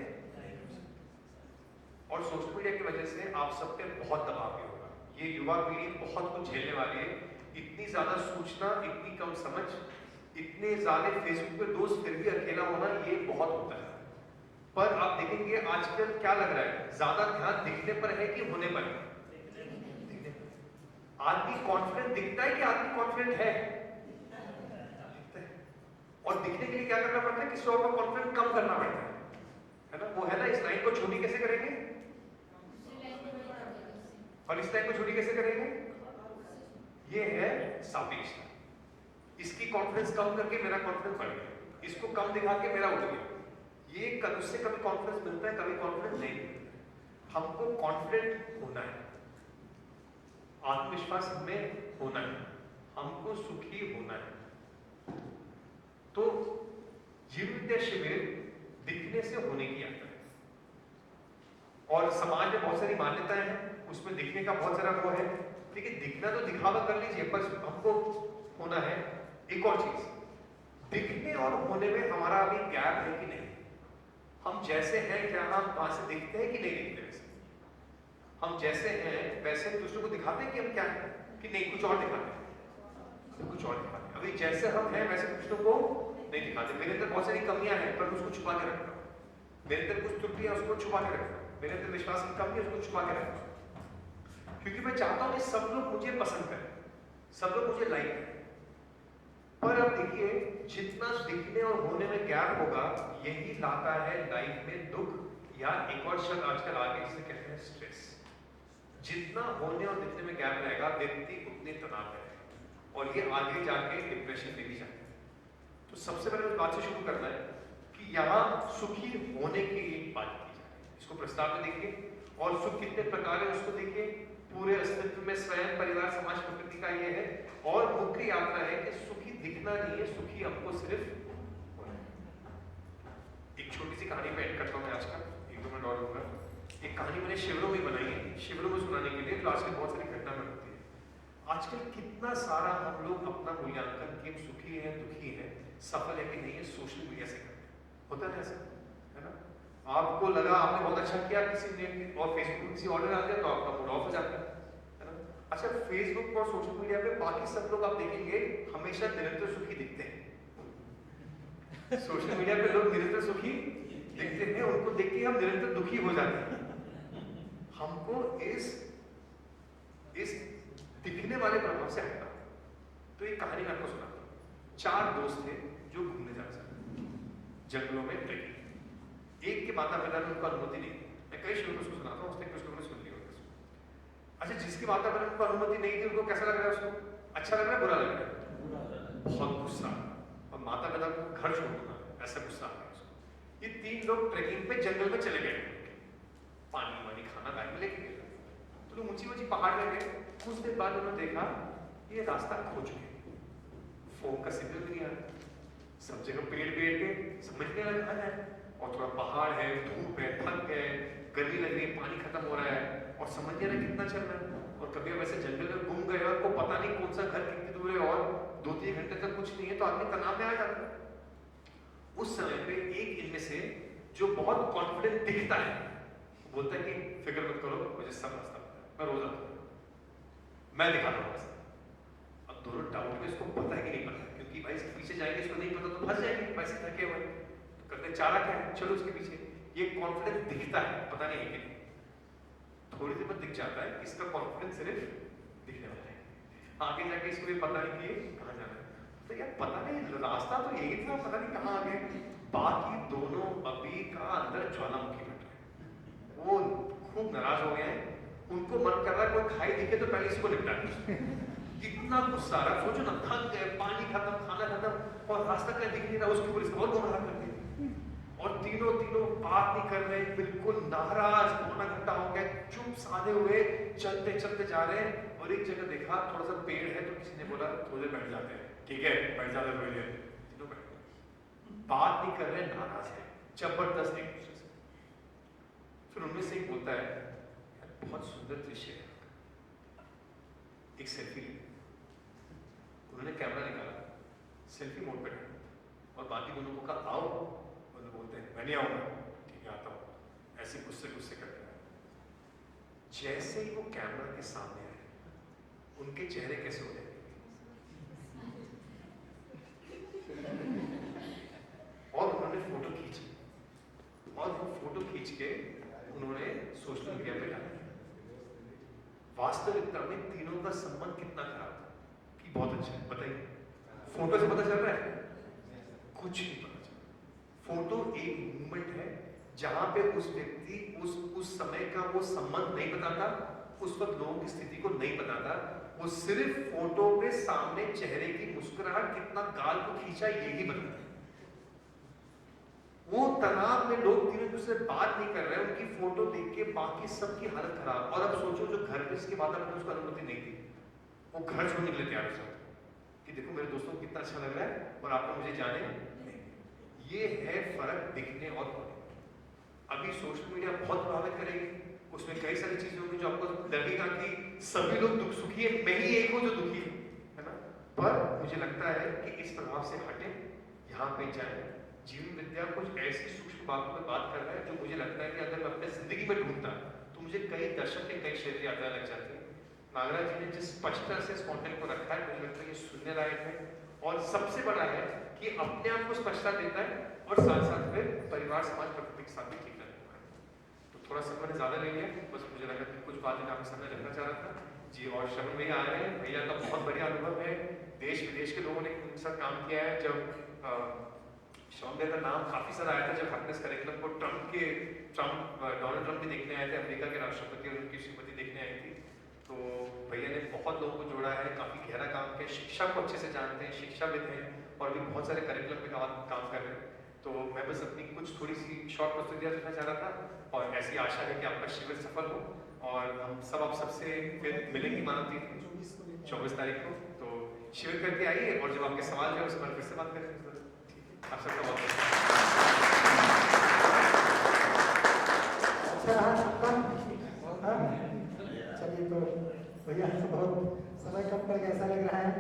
और सोशल मीडिया की वजह से आप सब पे बहुत दबाव भी होगा। ये युवा पीढ़ी बहुत कुछ झेलने वाली है। इतनी ज्यादा सूचना, इतनी कम समझ, इतने ज्यादा फेसबुक पे दोस्त फिर भी अकेला होना, ये बहुत होता है। पर आप देखेंगे आजकल क्या लग रहा है, ज्यादा ध्यान दिखने पर है कि होने पर है? आदमी कॉन्फिडेंट दिखता है कि आदमी कॉन्फिडेंट है? और दिखने के लिए क्या करना पड़ता है? किसी और का कॉन्फिडेंस कम करना पड़ता है ना? वो है ना, इस लाइन को छोटी कैसे करेंगे और इस लाइन को छोटी कैसे करेंगे? ये है सापेक्षता। इसकी कॉन्फिडेंस कम करके मेरा कॉन्फिडेंस बढ़ गया, इसको कम दिखा के मेरा उठ गया। ये उससे कभी कॉन्फिडेंस मिलता है, कभी कॉन्फिडेंस नहीं मिलता। हमको कॉन्फिडेंट होना है, आत्मविश्वास हमें होना है, हमको सुखी होना है। तो जीवन विद्या शिविर दिखने से होने की यात्रा है। और समाज में बहुत सारी मान्यताएं हैं, उसमें दिखने का बहुत सारा वो है। लेकिन दिखना तो दिखावा कर लीजिए, बस हमको होना है। एक और चीज, दिखने और होने में हमारा अभी गैप है कि नहीं? हम जैसे हैं क्या हम वहां से दिखते हैं कि नहीं दिखते? वैसे हम जैसे हैं वैसे दूसरों को दिखाते हैं कि हम क्या हैं कि नहीं, कुछ और दिखाते हैं, कुछ और दिखाते हैं। अभी जैसे हम हैं वैसे दूसरों को नहीं दिखाते। मेरे अंदर बहुत सारी कमियां हैं पर उसको छुपा के रखता हूं। मेरे अंदर कुछ त्रुटियां उसको छुपा के रखता हूं। मेरे अंदर विश्वास की कमी है, उसको छुपा के रखता हूं, क्योंकि मैं चाहता हूं कि सब लोग मुझे पसंद करें, सब लोग मुझे लाइक करें। पर अब देखिए, जितना दिखने और होने में गैप होगा यही लाता है लाइफ में दुख, या एक और शब्द आजकल आ गया जिसे कहते हैं स्ट्रेस। जितना होने और दिखने में गैप रहेगा व्यक्ति उतने तनाव रहेगा और ये आगे जाके डिप्रेशन में भी जाएगा। तो सबसे पहले उस बात से शुरू करना है कि यहाँ सुखी होने की एक बात की जाए, इसको प्रस्ताव में देखिए। और सुख कितने प्रकार है उसको देखिए। पूरे अस्तित्व में स्वयं, परिवार, समाज, प्रकृति का ये है। और मुख्य यात्रा है कि सुखी दिखना नहीं है, सुखी हमको सिर्फ होना है। एक छोटी सी कहानी में एंड करता हूँ मैं आज का, 1-2 मिनट और होगा। एक कहानी मैंने शिविरों में बनाई है, शिविरों में सुनाने के लिए, जो आजकल बहुत सारी घटना में होती है। आजकल कितना सारा हम लोग अपना मूल्यांकन कि सुखी है, दुखी है, सफल है कि नहीं है, सोशल मीडिया से करते हैं। होता है ऐसा, है ना? आपको लगा आपने बहुत अच्छा किया किसी ने, और फेसबुक पे किसी ऑर्डर आ गया तो आपका मूड ऑफ हो जाता है ना? अच्छा, फेसबुक और सोशल मीडिया पे बाकी सब लोग आप देखेंगे हमेशा निरंतर सुखी दिखते हैं। सोशल मीडिया पे लोग निरंतर सुखी दिखते हैं, उनको देख के हम निरंतर दुखी हो जाते हैं। हमको इस दिखने वाले प्रभाव से हटना। तो एक कहानी मैं आपको सुनाता हूँ। 4 दोस्त थे जो घूमने जा रहे थे जंगलों में ट्रेकिंग। एक के माता पिता ने उनको अनुमति नहीं दी। मैं कई शुरू में उसको सुनाता हूँ, उसने कुछ लोगों ने सुन लिया होगा। अच्छा, जिसके माता पिता ने उनको अनुमति नहीं दी, उनको कैसा लग रहा है? उसको अच्छा लग रहा है, बुरा लग रहा है? बहुत गुस्सा। और माता पिता को घर छोड़ दूंगा, ऐसा गुस्सा आ गया उसको। ये 3 लोग ट्रेकिंग पे जंगल में चले गए, पानी वानी खाना बैग में लेके गए। तो लोग ऊंची ऊंची पहाड़ में गए। कुछ देर बाद उन्होंने देखा ये रास्ता खो चुके, फोन का सिग्नल नहीं आ रहा, सब जगह पेड़ के समझने लगा है, और थोड़ा पहाड़ है, धूप है, थक गए, गर्मी लग रही है, पानी खत्म हो रहा है, और समझ नहीं रहा कितना चल रहा है। और कभी अब ऐसे जंगल में घूम गए और को पता नहीं कौन सा घर कितनी दूर है और 2-3 घंटे तक कुछ नहीं है, तो आदमी तनाव में आ जाता है। उस समय पे एक इनमें से जो बहुत कॉन्फिडेंट दिखता है बोलता है कि फिक्र मत करो, मुझे सब रास्ता पता है, मैं रोज आता हूँ, मैं दिखा रहा हूँ रास्ता। अब दोनों डाउट में, इसको पता है कि नहीं पता, क्योंकि भाई इसके पीछे जाएंगे, इसको नहीं पता तो फंस जाएंगे, वैसे थके हुए तो करते चारा क्या है, चलो उसके पीछे। ये कॉन्फिडेंस दिखता है, पता नहीं है कि नहीं। थोड़ी देर में दिख जाता है, इसका कॉन्फिडेंस सिर्फ दिखने वाला है, आगे जाके इसको भी पता नहीं कि कहाँ जाना है। तो यार पता नहीं, रास्ता तो यही था, पता नहीं कहाँ आ गए। बाकी दोनों अभी का अंदर ज्वालामुखी बट रहे, वो खूब नाराज हो गए हैं। उनको मन कर रहा है कोई खाई दिखे तो पहले इसको निपटा दे। इतना गुस्सा आ रहा, सोचो ना, थक गए, पानी खत्म, खाना खत्म, और रास्ता क्या दिख नहीं रहा, उसके ऊपर इसको और गुमराह कर दिया। और तीनों बात नहीं कर रहे, बिल्कुल नाराज, पौना घंटा हो गया, चुप साधे हुए चलते चलते जा रहे हैं। और एक जगह देखा थोड़ा सा पेड़ है, तो किसी ने बोला थोड़ी देर बैठ जाते हैं। ठीक है, बैठ जाते, थोड़ी देर। तीनों बैठ गए, बात नहीं कर रहे, नाराज है। जबरदस्त एक दूसरे से। फिर उनमें से एक बोलता है बहुत सुंदर दृश्य है, एक सेल्फी ली। उन्होंने कैमरा निकाला, सेल्फी मोड पे डाला और बाकी दोनों को कहा आओ, मतलब बोलते हैं मैं नहीं आऊंगा, ठीक है आता हूँ, ऐसे गुस्से गुस्से करते हैं। जैसे ही वो कैमरा के सामने आए, उनके चेहरे कैसे हो जाएंगे और उन्होंने फोटो खींची और वो फोटो खींच के उन्होंने सोशल मीडिया पे डाला। वास्तविकता में तीनों का संबंध कितना खराब था कि बहुत अच्छा है। बताइए, फोटो से पता चल रहा है? कुछ नहीं पता चल रहा। फोटो एक मूवमेंट है जहां पे उस व्यक्ति उस समय का वो संबंध नहीं बताता, उस वक्त लोगों की स्थिति को नहीं बताता, वो सिर्फ फोटो पे सामने चेहरे की मुस्कुराहट कितना गाल को खींचा यही बताता है। वो तनाव में लोग तीनों दूसरे बात नहीं कर रहे हैं, उनकी फोटो देख के बाकी सबकी हालत खराब। और अब सोचो जो घर पे इसके वातावरण में उसको अनुमति नहीं थी, वो घर छोड़ने के लिए तैयार हो सकता कि देखो मेरे दोस्तों को कितना अच्छा लग रहा है और आप लोग मुझे जाने नहीं। ये है फर्क दिखने और होने। अभी सोशल मीडिया बहुत प्रभावित करेगी, उसमें कई सारी चीजें होंगी जो आपको लगेगा कि सभी लोग दुख सुखी है, मैं ही एक हूं जो दुखी है ना। पर मुझे लगता है कि इस प्रभाव से हटे, यहाँ पे जाए। जीवन विद्या कुछ ऐसी सूक्ष्म बातों पर बात कर रहा है जो मुझे लगता है कि अगर मैं अपने जिंदगी में ढूंढता तो मुझे कई दशक के कई क्षेत्र याद लग जाते हैं। नागराज जी ने जिस स्पष्टता से इस कंटेंट को रखा है, मुझे लगता है ये सुनने लायक है। और सबसे बड़ा है कि अपने आप को स्पष्टता देता है और साथ साथ में परिवार समाज प्रकृति के साथ भी ठीक रहने का है। तो थोड़ा सा मैंने ज्यादा ले लिया, बस मुझे लगा कि कुछ बातें आपके सामने रखना चाह रहा था जी। और श्रवण भैया आ रहे हैं, भैया का बहुत बढ़िया अनुभव है, देश विदेश के लोगों ने उनके साथ काम किया है। जब श्रवण भैया का नाम काफी सारा आया था जब हैप्पीनेस करिकुलम को डोनाल्ड ट्रंप भी देखने आए थे, अमेरिका के राष्ट्रपति और उनकी श्रीमती देखने आई थी। तो भैया ने बहुत लोगों को जोड़ा है, काफी गहरा काम किया, शिक्षा को अच्छे से जानते हैं, शिक्षाविद हैं और भी बहुत सारे करिकुलम पे काम कर रहे हैं। तो मैं बस अपनी कुछ थोड़ी सी शॉर्ट प्रस्तुतियाँ रखना चाह रहा था और ऐसी आशा है कि आपका शिविर सफल हो और हम सब आप सबसे फिर मिलेंगे मानव तीन 24 तारीख को। तो शिविर करके आइए और जब आपके सवाल है उस पर फिर से बात करेंगे। आप सबका बहुत चलिए, तो भैया तो बहुत समय कम करके ऐसा लग रहा है,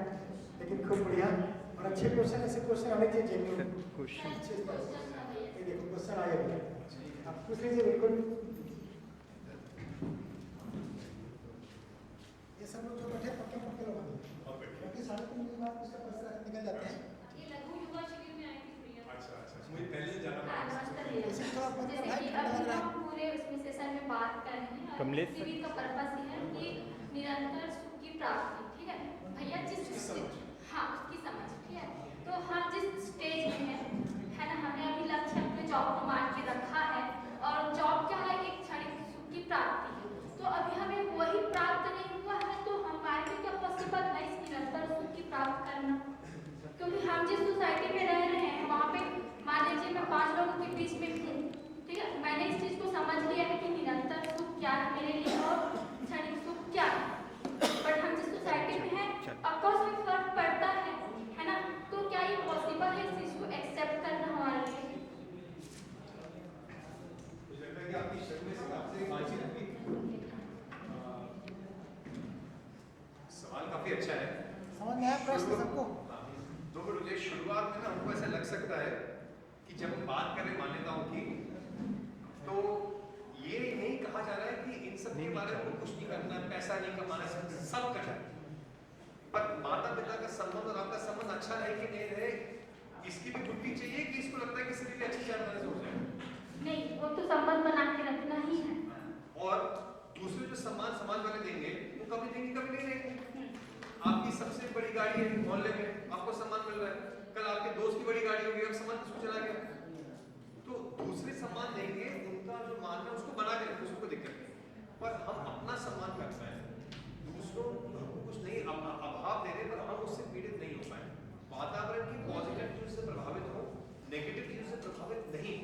लेकिन खूब बढ़िया और अच्छे क्वेश्चन, ऐसे क्वेश्चन आने चाहिए जेन्युइन क्वेश्चन। देखो क्वेश्चन आए भैया, आप पूछ लीजिए बिल्कुल। ये सब लोग जो बैठे पक्के पक्के लोग हैं, क्योंकि 3:30 के बाद उसका प्रश्न निकल जाते हैं। मुझे पहले जाना जैसे कि अभी हम पूरे उसमें सेशन में बात कर रहे हैं, शिविर का पर्पस ये है कि निरंतर सुख की प्राप्ति, ठीक है भैया, जिस हाँ उसकी समझ, ठीक है। तो हम जिस स्टेज में है ना, हमने अभी लक्ष्य अपने जॉब को मान के रखा है और जॉब क्या है, एक क्षणिक सुख की प्राप्ति है। तो अभी हमें वही प्राप्त नहीं हुआ है, तो हमारे लिए क्या पॉसिबल है इस निरंतर सुख की प्राप्त करना? क्योंकि हम जिस सोसाइटी में रह रहे हैं वहाँ पे मान लीजिए मैं 5 लोगों के बीच में हूँ, ठीक है, मैंने इस चीज़ को समझ लिया है कि निरंतर सुख क्या है मेरे लिए और क्षणिक सुख क्या है। बट हम जिस सोसाइटी में हैं, ऑफकोर्स में फर्क पड़ता है ना। तो क्या ये पॉसिबल है इस चीज़ को एक्सेप्ट करना हमारे लिए? मुझे लगता है कि आपकी शर्म से आपसे बातचीत हुई, सवाल काफी अच्छा है, समझ में आया प्रश्न सबको? 2 मिनट मुझे शुरुआत में ना हमको ऐसा लग सकता है कि जब हम बात करें मान्यताओं की, तो ये नहीं कहा जा रहा है कि इन सब के बारे में कुछ नहीं करना, पैसा नहीं कमाना, सब करना है। पर माता पिता का संबंध और आपका संबंध अच्छा रहे कि नहीं रहे, इसकी भी बुद्धि चाहिए कि इसको लगता है कि सिर्फ अच्छी जानकारी से हो जाए। नहीं, वो तो संबंध बना के रखना ही है। और दूसरे जो सम्मान समाज वाले देंगे वो कभी देंगे कभी नहीं देंगे। आपकी सबसे बड़ी गाड़ी है मोहल्ले में, आपको सम्मान मिल रहा है, कल आपके दोस्त की बड़ी गाड़ी होगी, अब सम्मान किसको चला गया? तो दूसरे सम्मान देंगे, उनका जो मान है उसको बना के रखें, उसको दिक्कत नहीं। पर हम अपना सम्मान कर पाए, दूसरों को कुछ नहीं अभाव दे रहे, पर हम उससे पीड़ित नहीं हो पाए। वातावरण की पॉजिटिव चीजों से प्रभावित हो, नेगेटिव चीजों से प्रभावित नहीं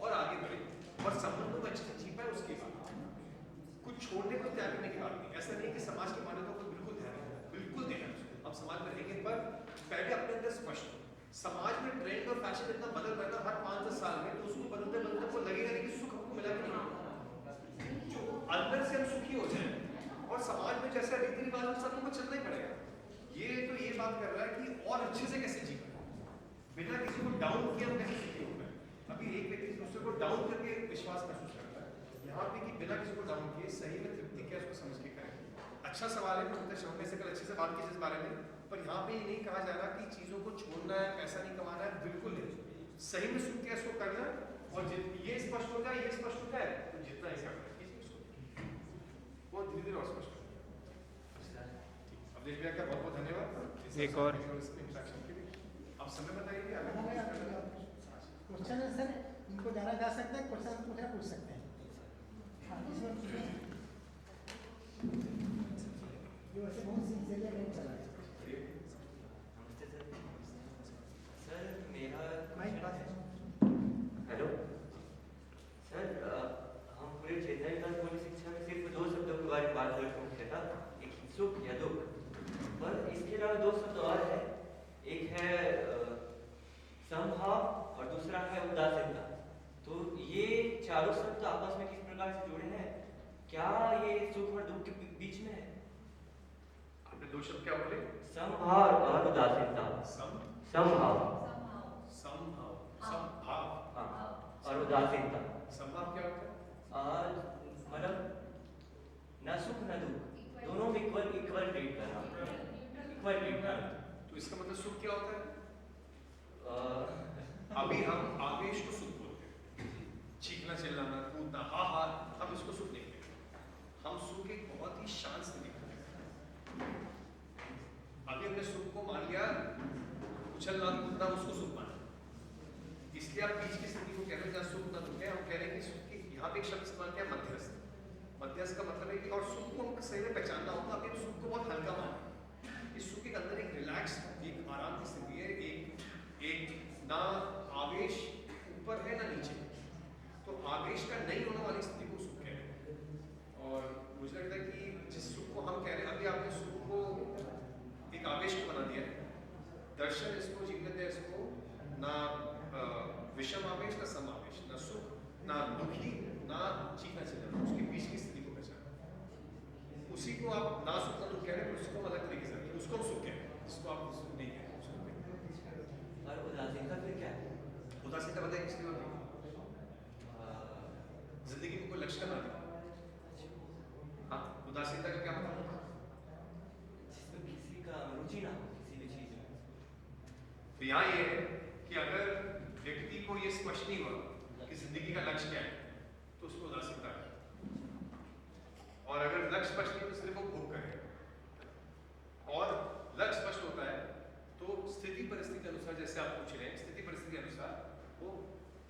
और आगे बढ़े और संबंधों में अच्छे से जी पाए। उसके बाद कुछ छोड़ने को त्याग करने की बात नहीं, ऐसा नहीं कि समाज की मान्यताओं को बिल्कुल देना, हम समाज में रहेंगे, पर पहले अपने अंदर स्पष्ट हो। समाज में ट्रेंड और फैशन इतना बदल रहा है हर 5-10 साल में, तो उसको बदलते बात कर रहा है कि और अच्छे से कैसे जीना, बिना किसी को डाउन किए हम कैसे सुखी होगा। अभी एक व्यक्ति दूसरे को डाउन करके विश्वास महसूस करता है, यहाँ पे कि बिना किसी को डाउन किए सही में तृप्ति क्या उसको समझ के करें। अच्छा सवाल है, मतलब शर्मा से कल अच्छे से बात की इस बारे में, पर यहाँ पे ये नहीं कहा जा रहा कि चीज़ों को छोड़ना है, पैसा नहीं कमाना है, बिल्कुल नहीं। सही में सुख क्या इसको करना, और ये स्पष्ट हो जाए, ये स्पष्ट हो जाए तो जितना ही करना है वो धीरे धीरे और स्पष्ट हो जाए। अवधेश भैया का बहुत बहुत धन्यवाद। एक और इंटरेक्शन के लिए आप समय बताइए। क्वेश्चन है सर, इनको जाना जा सकता है, क्वेश्चन पूछ सकते हैं। हाँ, इसमें ये वैसे बहुत सिंसियरली नहीं चला है। सर मेरा माइक पास है। हेलो सर, हम पूरे चेतना विकास मूल्य शिक्षा में सिर्फ 2 शब्दों के बारे में बात करते हैं, मुख्यतः एक सुख या दुख, पर इसके अलावा 2 शब्द और है, एक है समभाव और दूसरा है उदासीनता। तो ये चारों शब्द आपस में किस प्रकार से जुड़े हैं, क्या ये सुख और दुख के बीच में है? आपने 2 शब्द क्या बोले? समभाव और उदासीनता। समभाव और उदासीनता। समभाव क्या होता है? मतलब न सुख न दुख, दोनों में इक्वल ट्रीट करना, इक्वल ट्रीट करना। तो इसका मतलब सुख क्या होता है? अभी हम आवेश को सुख बोलते हैं, चीखना चिल्लाना कूदना हा हा, हम इसको सुख नहीं कहते। हम सुख एक बहुत ही शांत स्थिति को कहते हैं। अभी हमने सुख को मान लिया, उछलना कूदना उसको सुख माना, इसलिए आप बीच की स्थिति को कह रहे हैं जहाँ सुख न दुख है। हम कह रहे हैं कि सुख की यहाँ पे एक शब्द इस्तेमाल किया मध्यस्थ। मध्यस्थ का मतलब है कि और सुख को हम सही में पहचानना होगा। अभी हम सुख को बहुत हल्का माने, इस सुख के अंदर एक रिलैक्स, एक आराम की स्थिति है, एक ना आवेश ऊपर है ना नीचे, तो आवेश का नहीं होने वाली स्थिति को सुख कह रहे हैं। और मुझे लगता है कि जिस सुख को हम कह रहे हैं, अभी आपने सुख को एक आवेश को बना दिया है, दर्शन इसको, जीवन इसको ना विषम आवेश ना सम आवेश, ना सुख ना दुखी ना चीखना चिल्लाना, उसके बीच की स्थिति को पहचाना। उसी को आप ना सुख ना दुख कह रहे हैं, उसको अलग तरीके से, उसको हम सुख कह रहे हैं, जिसको आप सुख नहीं कह रहे हैं। और उदासीनता फिर क्या है? उदासीनता बताइए किसकी बात है? जिंदगी में कोई लक्ष्य ना दे। हाँ, उदासीनता का क्या मतलब? जिसमें किसी का रुचि ना हो किसी भी चीज में। तो यहाँ ये है कि अगर व्यक्ति को ये स्पष्ट नहीं हुआ कि जिंदगी का लक्ष्य क्या है, तो उसको उदासीनता है। और अगर लक्ष्य स्पष्ट नहीं तो सिर्फ वो भोग करेगा। और लक्ष्य स्पष्ट होता है तो स्थिति परिस्थिति के अनुसार, जैसे आप पूछ रहे हैं, स्थिति परिस्थिति के अनुसार वो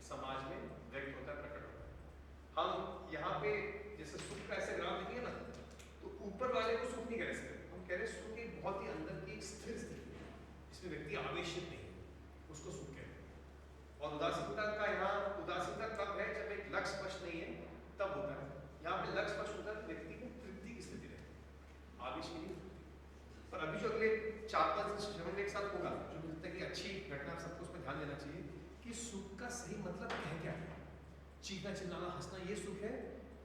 समाज में व्यक्त होता है, प्रकट होता है। हम यहाँ पे जैसे सुख का ऐसे ग्राफ देखिए ना, तो ऊपर वाले को सुख नहीं कह सकते, हम कह रहे सुख एक बहुत ही अंदर की एक स्थिर स्थिति है, इसमें व्यक्ति आवेशित नहीं है, उसको सुख कहते हैं। और उदासीनता का यहाँ, उदासीनता तब है जब एक लक्ष्य स्पष्ट नहीं है, तब होता है। यहाँ पे लक्ष्य स्पष्ट होता है तो व्यक्ति को तृप्ति की स्थिति रहती है, आवेश की नहीं। पर अभी जो अगले 4-5 दिन एक साथ होगा, जो मुझे लगता है कि अच्छी घटना, सबको उसमें ध्यान देना चाहिए कि सुख का सही मतलब क्या है। चीखना चिल्लाना हंसना ये सुख है,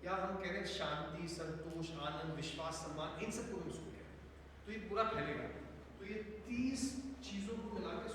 या हम कह रहे हैं शांति संतोष आनंद विश्वास सम्मान, इन सबको हम सुख है। तो ये पूरा फैलेगा। तो ये 30 चीजों को मिलाकर